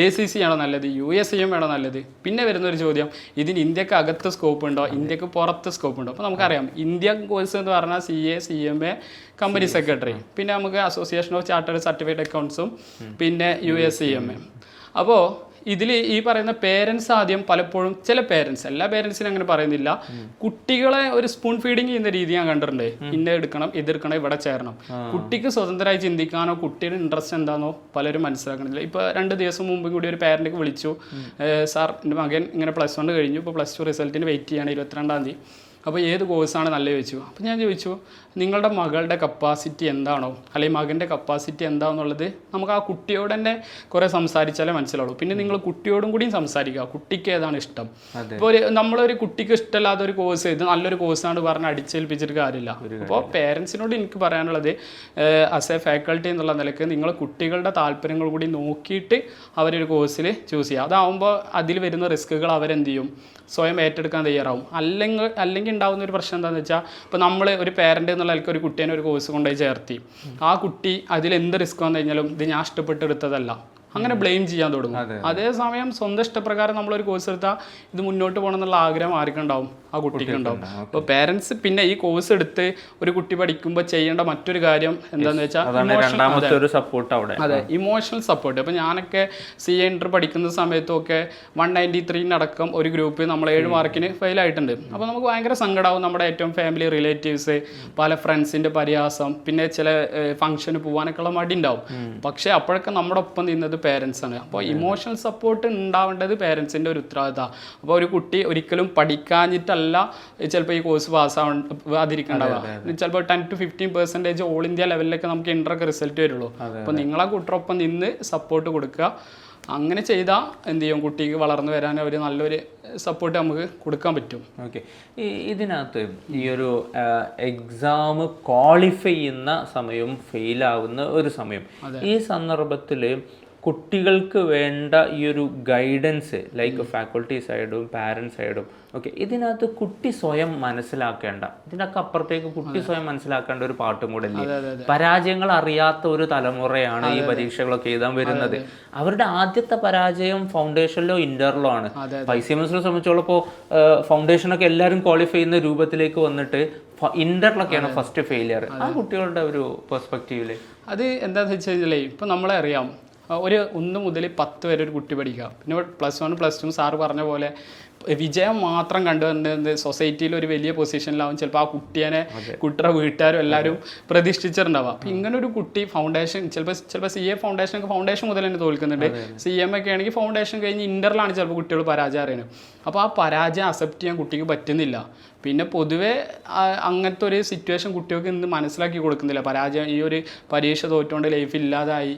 ACC ആണോ നല്ലത്, USCM ആണോ നല്ലത്? പിന്നെ വരുന്നൊരു ചോദ്യം, ഇതിന് ഇന്ത്യക്ക് അകത്ത് സ്കോപ്പ് ഉണ്ടോ, ഇന്ത്യക്ക് പുറത്ത് സ്കോപ്പ് ഉണ്ടോ? അപ്പോൾ നമുക്കറിയാം, ഇന്ത്യൻ കോഴ്സ് എന്ന് പറഞ്ഞാൽ CA, CMA, കമ്പനി സെക്രട്ടറി, പിന്നെ നമുക്ക് അസോസിയേഷൻ ഓഫ് ചാർട്ടേഡ് സർട്ടിഫൈഡ് അക്കൗണ്ട്സും, പിന്നെ USCMA. അപ്പോൾ ഇതിൽ ഈ പറയുന്ന പേരൻസ് ആദ്യം പലപ്പോഴും, ചില പേരൻസ്, എല്ലാ പേരൻസിനും അങ്ങനെ പറയുന്നില്ല, കുട്ടികളെ ഒരു സ്പൂൺ ഫീഡിങ് ചെയ്യുന്ന രീതി ഞാൻ കണ്ടിട്ടുണ്ട്. ഇന്ന എടുക്കണം, ഇതെടുക്കണം, ഇവിടെ ചേരണം. കുട്ടിക്ക് സ്വതന്ത്രമായി ചിന്തിക്കാനോ കുട്ടിയുടെ ഇൻട്രസ്റ്റ് എന്താണോ പലരും മനസ്സിലാക്കണില്ല. ഇപ്പോൾ 2 ദിവസം മുമ്പും കൂടി ഒരു പേരൻറ്റ് വിളിച്ചു, സാർ എൻ്റെ മകൻ ഇങ്ങനെ +1 കഴിഞ്ഞു, ഇപ്പോൾ +2 റിസൾട്ടിന് വെയിറ്റ് ചെയ്യാണ് 22-ാം തീയതി. അപ്പോൾ ഏത് കോഴ്സാണ് നല്ലത് ചോദിച്ചു. അപ്പോൾ ഞാൻ ചോദിച്ചു, നിങ്ങളുടെ മകളുടെ കപ്പാസിറ്റി എന്താണോ, അല്ലെങ്കിൽ മകൻ്റെ കപ്പാസിറ്റി എന്താണെന്നുള്ളത് നമുക്ക് ആ കുട്ടിയോട് തന്നെ കുറേ സംസാരിച്ചാലേ മനസ്സിലാവുള്ളൂ. പിന്നെ നിങ്ങൾ കുട്ടിയോടും കൂടിയും സംസാരിക്കുക, കുട്ടിക്ക് ഏതാണ് ഇഷ്ടം. ഇപ്പോൾ നമ്മളൊരു കുട്ടിക്ക് ഇഷ്ടമല്ലാത്ത ഒരു കോഴ്സ്, ഇത് നല്ലൊരു കോഴ്സാണ് പറഞ്ഞ് അടിച്ചേൽപ്പിച്ചിട്ട് കാര്യമില്ല. അപ്പോൾ പേരൻസിനോട് എനിക്ക് പറയാനുള്ളത്, ആസ് എ ഫാക്കൽറ്റി എന്നുള്ള നിലയ്ക്ക് നിങ്ങൾ കുട്ടികളുടെ താല്പര്യങ്ങൾ കൂടി നോക്കിയിട്ട് അവരൊരു കോഴ്സിൽ ചൂസ് ചെയ്യുക. അതാവുമ്പോൾ അതിൽ വരുന്ന റിസ്കുകൾ അവരെന്ത് ചെയ്യും, സ്വയം ഏറ്റെടുക്കാൻ തയ്യാറാവും. അല്ലെങ്കിൽ ഉണ്ടാകുന്ന ഒരു പ്രശ്നം എന്താണെന്ന് വെച്ചാൽ, ഇപ്പോൾ നമ്മൾ ഒരു പേരൻ്റ് എന്നുള്ള നിലയ്ക്ക് ഒരു കുട്ടീനെ ഒരു കോഴ്സ് കൊണ്ടുപോയി ചേർത്തി, ആ കുട്ടി അതിൽ എന്ത് റിസ്ക് വന്നു കഴിഞ്ഞാലും ഇത് ഞാൻ ഇഷ്ടപ്പെട്ടെടുത്തതല്ല, അങ്ങനെ ബ്ലെയിം ചെയ്യാൻ തുടങ്ങും. അതേസമയം സ്വന്തം ഇഷ്ടപ്രകാരം നമ്മളൊരു കോഴ്സ് എടുത്താൽ ഇത് മുന്നോട്ട് പോകണം എന്നുള്ള ആഗ്രഹം ആർക്കുണ്ടാവും? ആ കുട്ടിക്ക് ഉണ്ടാവും. അപ്പോൾ പേരൻസ് പിന്നെ ഈ കോഴ്സ് എടുത്ത് ഒരു കുട്ടി പഠിക്കുമ്പോൾ ചെയ്യേണ്ട മറ്റൊരു കാര്യം എന്താണെന്ന് വെച്ചാൽ അതെ, ഇമോഷണൽ സപ്പോർട്ട്. അപ്പോൾ ഞാനൊക്കെ CA എൻട്രി പഠിക്കുന്ന സമയത്തൊക്കെ 193 അടക്കം ഒരു ഗ്രൂപ്പ് നമ്മൾ 7 മാർക്കിന് ഫെയിൽ ആയിട്ടുണ്ട്. അപ്പോൾ നമുക്ക് ഭയങ്കര സങ്കടമാവും. നമ്മുടെ ഏറ്റവും ഫാമിലി റിലേറ്റീവ്സ്, പല ഫ്രണ്ട്സിൻ്റെ പരിഹാസം, പിന്നെ ചില ഫംഗ്ഷന് പോകാനൊക്കെ ഉള്ള മടി ഉണ്ടാവും. പക്ഷേ അപ്പോഴൊക്കെ നമ്മുടെ ഒപ്പം നിന്നത് പേരൻസ് ആണ്. അപ്പോൾ ഇമോഷണൽ സപ്പോർട്ട് ഉണ്ടാവേണ്ടത് പേരൻസിൻ്റെ ഒരു ഉത്തരവാദിത്തമാണ്. അപ്പോൾ ഒരു കുട്ടി ഒരിക്കലും പഠിക്കാഞ്ഞിട്ടല്ല ചിലപ്പോൾ ഈ കോഴ്സ് പാസ്സാവാതിരിക്കണ്ടാവുക. ചിലപ്പോൾ 10 to 15% ഓൾ ഇന്ത്യ ലെവലിലൊക്കെ നമുക്ക് ഇൻ്ററൊക്കെ റിസൾട്ട് വരുള്ളൂ. അപ്പോൾ നിങ്ങളെ കുട്ടിയൊപ്പം നിന്ന് സപ്പോർട്ട് കൊടുക്കുക. അങ്ങനെ ചെയ്താൽ എന്ത് ചെയ്യും, കുട്ടിക്ക് വളർന്നു വരാൻ ഒരു നല്ലൊരു സപ്പോർട്ട് നമുക്ക് കൊടുക്കാൻ പറ്റും. ഓക്കെ, ഇതിനകത്ത് ഈ ഒരു എക്സാം ക്വാളിഫൈ ചെയ്യുന്ന സമയവും ഫെയിലാവുന്ന ഒരു സമയം, ഈ സന്ദർഭത്തിൽ കുട്ടികൾക്ക് വേണ്ട ഈ ഒരു ഗൈഡൻസ് ലൈക്ക് ഫാക്കൾട്ടി സൈഡും പാരൻസ് സൈഡും ഓക്കെ, ഇതിനകത്ത് കുട്ടി സ്വയം മനസ്സിലാക്കേണ്ട, ഇതിനൊക്കെ അപ്പുറത്തേക്ക് കുട്ടി സ്വയം മനസ്സിലാക്കേണ്ട ഒരു പാട്ടും കൂടെ അല്ലേ? പരാജയങ്ങൾ അറിയാത്ത ഒരു തലമുറയാണ് ഈ പരീക്ഷകളൊക്കെ എഴുതാൻ വരുന്നത്. അവരുടെ ആദ്യത്തെ പരാജയം ഫൗണ്ടേഷനിലോ ഇന്ററിലോ ആണ്. ICMSനെ സംബന്ധിച്ചോളം ഇപ്പോൾ ഫൗണ്ടേഷനൊക്കെ എല്ലാവരും ക്വാളിഫൈ ചെയ്യുന്ന രൂപത്തിലേക്ക് വന്നിട്ട് ഇന്ററിലൊക്കെയാണ് ഫസ്റ്റ് ഫെയിലിയർ. ആ കുട്ടികളുടെ ഒരു പെർസ്പെക്റ്റീവില് അത് എന്താണെന്ന് വെച്ച് കഴിഞ്ഞാൽ ഇപ്പം നമ്മളെ അറിയാം, ഒരു 1 മുതൽ 10 വരെ ഒരു കുട്ടി പഠിക്കുക. പിന്നെ +1 +2 സാറ് പറഞ്ഞ പോലെ വിജയം മാത്രം കണ്ടുവന്നത് സൊസൈറ്റിയിൽ ഒരു വലിയ പൊസിഷനിലാവും. ചിലപ്പോൾ ആ കുട്ടിയുടെ വീട്ടുകാരും എല്ലാവരും പ്രതീക്ഷിച്ചിട്ടുണ്ടാവുക. അപ്പം ഇങ്ങനെ ഒരു കുട്ടി ഫൗണ്ടേഷൻ ചിലപ്പോൾ CA ഫൗണ്ടേഷൻ മുതൽ തന്നെ തോൽക്കുന്നുണ്ട്. CM ഒക്കെ ആണെങ്കിൽ ഫൗണ്ടേഷൻ കഴിഞ്ഞ് ഇന്ററിലാണ് ചിലപ്പോൾ കുട്ടികൾ പരാജയം അറിയുന്നത്. അപ്പോൾ ആ പരാജയം അക്സെപ്റ്റ് ചെയ്യാൻ കുട്ടിക്ക് പറ്റുന്നില്ല. പിന്നെ പൊതുവേ അങ്ങനത്തെ ഒരു സിറ്റുവേഷൻ കുട്ടികൾക്ക് ഇന്ന് മനസ്സിലാക്കി കൊടുക്കുന്നില്ല. പരാജയം, ഈ ഒരു പരീക്ഷ തോറ്റുകൊണ്ട് ലൈഫ് ഇല്ലാതായി,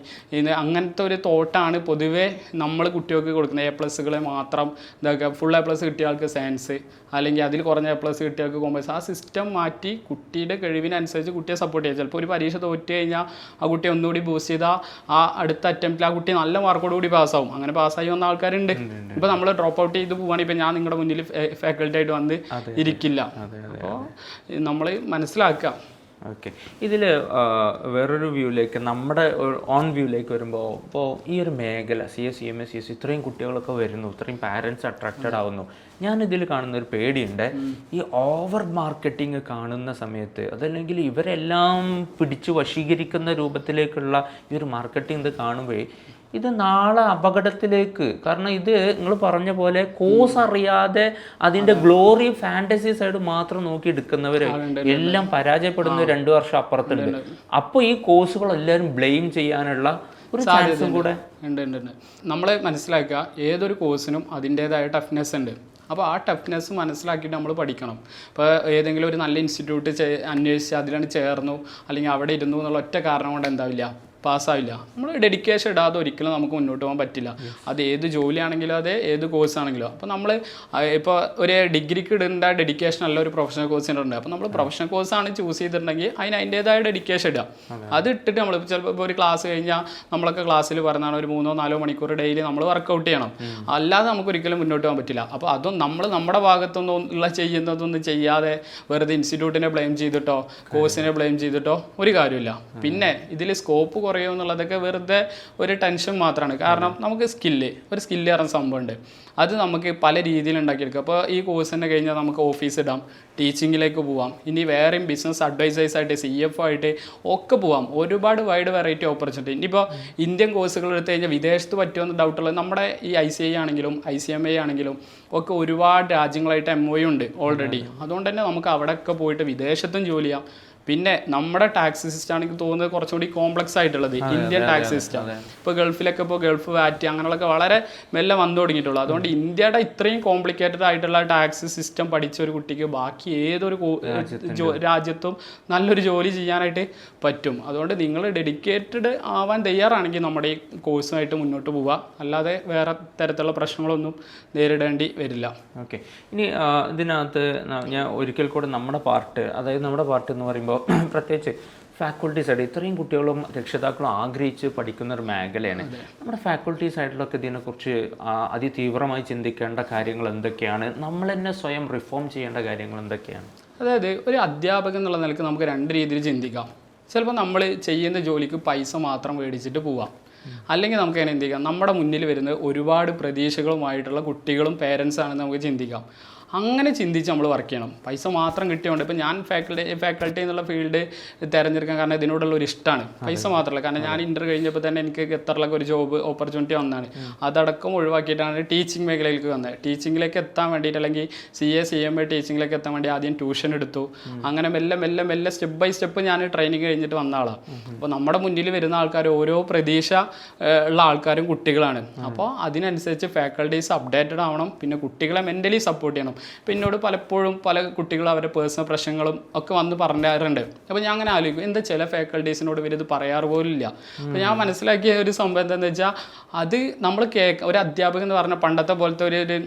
അങ്ങനത്തെ ഒരു തോട്ടാണ് പൊതുവേ നമ്മൾ കുട്ടികൾക്ക് കൊടുക്കുന്നത്. A+ മാത്രം ഇതൊക്കെ ഫുൾ A+ കിട്ടിയ ആൾക്ക് സയൻസ്, അല്ലെങ്കിൽ അതിൽ കുറഞ്ഞ A+ കിട്ടിയ ആൾക്ക് കോമേഴ്സ്. ആ സിസ്റ്റം മാറ്റി കുട്ടിയുടെ കഴിവിനനുസരിച്ച് കുട്ടിയെ സപ്പോർട്ട് ചെയ്യുക. ചിലപ്പോൾ ഒരു പരീക്ഷ തോറ്റ് കഴിഞ്ഞാൽ ആ കുട്ടിയെ ഒന്നുകൂടി ബൂസ്റ്റ് ചെയ്താൽ ആ അടുത്ത അറ്റംപ്റ്റിൽ ആ കുട്ടി നല്ല മാർക്കോടുകൂടി പാസ്സാവും. അങ്ങനെ പാസ്സായി വന്ന ആൾക്കാരുണ്ട്. ഇപ്പോൾ നമ്മൾ ഡ്രോപ്പ് ഔട്ട് ചെയ്ത് പോവുകയാണെങ്കിൽ ഇപ്പം ഞാൻ നിങ്ങളുടെ മുന്നിൽ ഫാക്കൽറ്റി ആയിട്ട് വന്ന് ഇരിക്കില്ല. അപ്പോൾ നമ്മൾ മനസ്സിലാക്കുക. ഓക്കെ, ഇതിൽ വേറൊരു വ്യൂയിലേക്ക്, നമ്മുടെ ഓൺ വ്യൂയിലേക്ക് വരുമ്പോൾ, ഇപ്പോൾ ഈ ഒരു മേഖല CS, CMA, CS ഇത്രയും കുട്ടികളൊക്കെ വരുന്നു, ഇത്രയും പാരൻസ് അട്രാക്റ്റഡ് ആവുന്നു. ഞാനിതിൽ കാണുന്ന ഒരു പേടിയുണ്ട്, ഈ ഓവർ മാർക്കറ്റിംഗ് കാണുന്ന സമയത്ത്, അതല്ലെങ്കിൽ ഇവരെല്ലാം പിടിച്ചു വശീകരിക്കുന്ന രൂപത്തിലേക്കുള്ള ഈ ഒരു മാർക്കറ്റിംഗ് ഇത് കാണുമ്പോൾ ഇത് നാളെ അപകടത്തിലേക്ക്, കാരണം ഇത് നിങ്ങൾ പറഞ്ഞ പോലെ കോഴ്സ് അറിയാതെ അതിൻ്റെ ഗ്ലോറി ഫാൻറ്റസി സൈഡ് മാത്രം നോക്കി എടുക്കുന്നവർ എല്ലാം പരാജയപ്പെടുന്ന 2 വർഷം അപ്പുറത്തുണ്ട്. അപ്പോൾ ഈ കോഴ്സുകൾ എല്ലാവരും ബ്ലെയിം ചെയ്യാനുള്ള ഒരു ചാൻസും കൂടെ ഉണ്ട്. നമ്മൾ മനസ്സിലാക്കുക, ഏതൊരു കോഴ്സിനും അതിൻ്റേതായ ടഫ്നെസ് ഉണ്ട്. അപ്പോൾ ആ ടഫ്നെസ് മനസ്സിലാക്കിയിട്ട് നമ്മൾ പഠിക്കണം. ഇപ്പോൾ ഏതെങ്കിലും ഒരു നല്ല ഇൻസ്റ്റിറ്റ്യൂട്ട് അന്വേഷിച്ച് അതിലാണ് ചേർന്നു, അല്ലെങ്കിൽ അവിടെ ഇരുന്നു എന്നുള്ള ഒറ്റ കാരണം കൊണ്ട് എന്താവില്ല, പാസ്സാവില്ല. നമ്മൾ ഡെഡിക്കേഷൻ ഇടാതെ ഒരിക്കലും നമുക്ക് മുന്നോട്ട് പോകാൻ പറ്റില്ല. അത് ഏത് ജോലിയാണെങ്കിലും അതെ, ഏത് കോഴ്സാണെങ്കിലും. അപ്പോൾ നമ്മൾ ഇപ്പോൾ ഒരു ഡിഗ്രിക്ക് ഇടേണ്ട ഡെഡിക്കേഷൻ അല്ല ഒരു പ്രൊഫഷണൽ കോഴ്സിന് ഉണ്ട്. അപ്പോൾ നമ്മൾ പ്രൊഫഷണൽ കോഴ്സാണ് ചൂസ് ചെയ്തിട്ടുണ്ടെങ്കിൽ അതിൻ്റേതായ ഡെഡിക്കേഷൻ ഇടുക. അത് ഇട്ടിട്ട് നമ്മൾ ചിലപ്പോൾ ഇപ്പോൾ ഒരു ക്ലാസ് കഴിഞ്ഞാൽ നമ്മളൊക്കെ ക്ലാസ്സിൽ പറഞ്ഞാണ് ഒരു 3-4 മണിക്കൂർ ഡെയിലി നമ്മൾ വർക്കൗട്ട് ചെയ്യണം. അല്ലാതെ നമുക്ക് ഒരിക്കലും മുന്നോട്ട് പോകാൻ പറ്റില്ല. അപ്പോൾ അതും നമ്മൾ നമ്മുടെ ഭാഗത്തൊന്നും ഉള്ള ചെയ്യുന്നതൊന്നും ചെയ്യാതെ വെറുതെ ഇൻസ്റ്റിറ്റ്യൂട്ടിനെ ബ്ലെയിം ചെയ്തിട്ടോ കോഴ്സിനെ ബ്ലെയിം ചെയ്തിട്ടോ ഒരു കാര്യമില്ല. പിന്നെ ഇതിൽ സ്കോപ്പ് കുറയുമെന്നുള്ളതൊക്കെ വെറുതെ ഒരു ടെൻഷൻ മാത്രമാണ്. കാരണം നമുക്ക് ഒരു സ്കില്ല് പറഞ്ഞ സംഭവമുണ്ട്. അത് നമുക്ക് പല രീതിയിൽ ഉണ്ടാക്കിയെടുക്കാം. അപ്പോൾ ഈ കോഴ്സ് തന്നെ കഴിഞ്ഞാൽ നമുക്ക് ഓഫീസ് ഇടാം, ടീച്ചിങ്ങിലേക്ക് പോവാം, ഇനി വേറെയും ബിസിനസ് അഡ്വൈസേഴ്സായിട്ട് CFO ആയിട്ട് ഒക്കെ പോവാം. ഒരുപാട് വൈഡ് വെറൈറ്റി ഓപ്പർച്യൂണിറ്റി. ഇനിയിപ്പോൾ ഇന്ത്യൻ കോഴ്സുകൾ എടുത്തു കഴിഞ്ഞാൽ വിദേശത്ത് പറ്റുമെന്ന് ഡൗട്ടുള്ളത് നമ്മുടെ ഈ ICI ആണെങ്കിലും ICMA ആണെങ്കിലും ഒക്കെ ഒരുപാട് രാജ്യങ്ങളായിട്ട് MOU ഉണ്ട് ഓൾറെഡി. അതുകൊണ്ട് തന്നെ നമുക്ക് അവിടെയൊക്കെ പോയിട്ട് വിദേശത്തും ജോലി ചെയ്യാം. പിന്നെ നമ്മുടെ ടാക്സ് സിസ്റ്റം ആണ് എനിക്ക് തോന്നുന്നത് കുറച്ചുകൂടി കോംപ്ലക്സ് ആയിട്ടുള്ളത് ഇന്ത്യൻ ടാക്സ് സിസ്റ്റം. ഇപ്പോൾ ഗൾഫിലൊക്കെ ഇപ്പോൾ ഗൾഫ് വാറ്റ് അങ്ങനെയുള്ളതൊക്കെ വളരെ മെല്ലെ വന്നു തുടങ്ങിയിട്ടുള്ളൂ. അതുകൊണ്ട് ഇന്ത്യയുടെ ഇത്രയും കോംപ്ലിക്കേറ്റഡ് ആയിട്ടുള്ള ടാക്സ് സിസ്റ്റം പഠിച്ച ഒരു കുട്ടിക്ക് ബാക്കി ഏതൊരു രാജ്യത്തും നല്ലൊരു ജോലി ചെയ്യാനായിട്ട് പറ്റും. അതുകൊണ്ട് നിങ്ങൾ ഡെഡിക്കേറ്റഡ് ആവാൻ തയ്യാറാണെങ്കിൽ നമ്മുടെ ഈ കോഴ്സുമായിട്ട് മുന്നോട്ട് പോവുക. അല്ലാതെ വേറെ തരത്തിലുള്ള പ്രശ്നങ്ങളൊന്നും നേരിടേണ്ടി വരില്ല. ഓക്കെ, ഇനി ഇതിനകത്ത് ഞാൻ ഒരിക്കൽ കൂടെ നമ്മുടെ പാർട്ട് എന്ന് പറയുമ്പോൾ പ്രത്യേകിച്ച് ഫാക്കൾട്ടി സൈഡ് ഇത്രയും കുട്ടികളും രക്ഷിതാക്കളും ആഗ്രഹിച്ച് പഠിക്കുന്ന ഒരു മേഖലയാണ്. നമ്മുടെ ഫാക്കൾട്ടി സൈഡിലൊക്കെ ഇതിനെക്കുറിച്ച് അതിതീവ്രമായി ചിന്തിക്കേണ്ട കാര്യങ്ങൾ എന്തൊക്കെയാണ്? നമ്മൾ തന്നെ സ്വയം റിഫോം ചെയ്യേണ്ട കാര്യങ്ങൾ എന്തൊക്കെയാണ്? അതായത് ഒരു അധ്യാപകൻ എന്നുള്ള നിലയ്ക്ക് നമുക്ക് 2 രീതിയിൽ ചിന്തിക്കാം. ചിലപ്പോൾ നമ്മൾ ചെയ്യുന്ന ജോലിക്ക് പൈസ മാത്രം മേടിച്ചിട്ട് പോവാം. അല്ലെങ്കിൽ നമുക്ക് എങ്ങനെ ചിന്തിക്കാം, നമ്മുടെ മുന്നിൽ വരുന്ന ഒരുപാട് പ്രതീക്ഷകളുമായിട്ടുള്ള കുട്ടികളും പേരൻസ് ആണെന്ന് നമുക്ക് ചിന്തിക്കാം. അങ്ങനെ ചിന്തിച്ച് നമ്മൾ വർക്ക് ചെയ്യണം. പൈസ മാത്രം കിട്ടിയോണ്ട് ഇപ്പോൾ ഞാൻ ഫാക്കൽറ്റി എന്നുള്ള ഫീൽഡ് തിരഞ്ഞെടുക്കാൻ കാരണം ഇതിനോടുള്ള ഒരു ഇഷ്ടമാണ്, പൈസ മാത്രമല്ല. കാരണം ഞാൻ ഇൻ്റർ കഴിഞ്ഞപ്പോൾ തന്നെ എനിക്ക് ഖത്തറിലൊക്കെ ഒരു ജോബ് ഓപ്പർച്യൂണിറ്റി വന്നതാണ്. അതടക്കം ഒഴിവാക്കിയിട്ടാണ് ടീച്ചിങ് മേഖലയിലേക്ക് വന്നത്. ടീച്ചിങ്ങിലേക്ക് എത്താൻ വേണ്ടിയിട്ട്, അല്ലെങ്കിൽ CA ടീച്ചിങ്ങിലേക്ക് എത്താൻ വേണ്ടി ആദ്യം ട്യൂഷൻ എടുത്തു. അങ്ങനെ മെല്ലെ സ്റ്റെപ്പ് ബൈ സ്റ്റെപ്പ് ഞാൻ ട്രെയിനിങ് കഴിഞ്ഞിട്ട് വന്ന ആളാണ്. അപ്പോൾ നമ്മുടെ മുന്നിൽ വരുന്ന ആൾക്കാർ ഓരോ പ്രതീക്ഷ ഉള്ള ആൾക്കാരും കുട്ടികളാണ്. അപ്പോൾ അതിനനുസരിച്ച് ഫാക്കൽറ്റീസ് അപ്ഡേറ്റഡ് ആവണം. പിന്നെ കുട്ടികളെ മെൻ്റലി സപ്പോർട്ട് ചെയ്യണം. പിന്നോട് പലപ്പോഴും പല കുട്ടികളും അവരുടെ പേഴ്സണൽ പ്രശ്നങ്ങളും ഒക്കെ വന്ന് പറയാറുണ്ട്. അപ്പോൾ ഞാൻ അങ്ങനെ ആലോചിക്കും, എന്താ ചില ഫാക്കൽറ്റീസിനോട് ഇവരിത് പറയാറ് പോലും ഇല്ല. അപ്പോൾ ഞാൻ മനസ്സിലാക്കിയ ഒരു സംഭവം എന്താണെന്ന് വെച്ചാൽ, അത് നമ്മൾ ഒരു അധ്യാപകൻ എന്ന് പറഞ്ഞാൽ പണ്ടത്തെ പോലത്തെ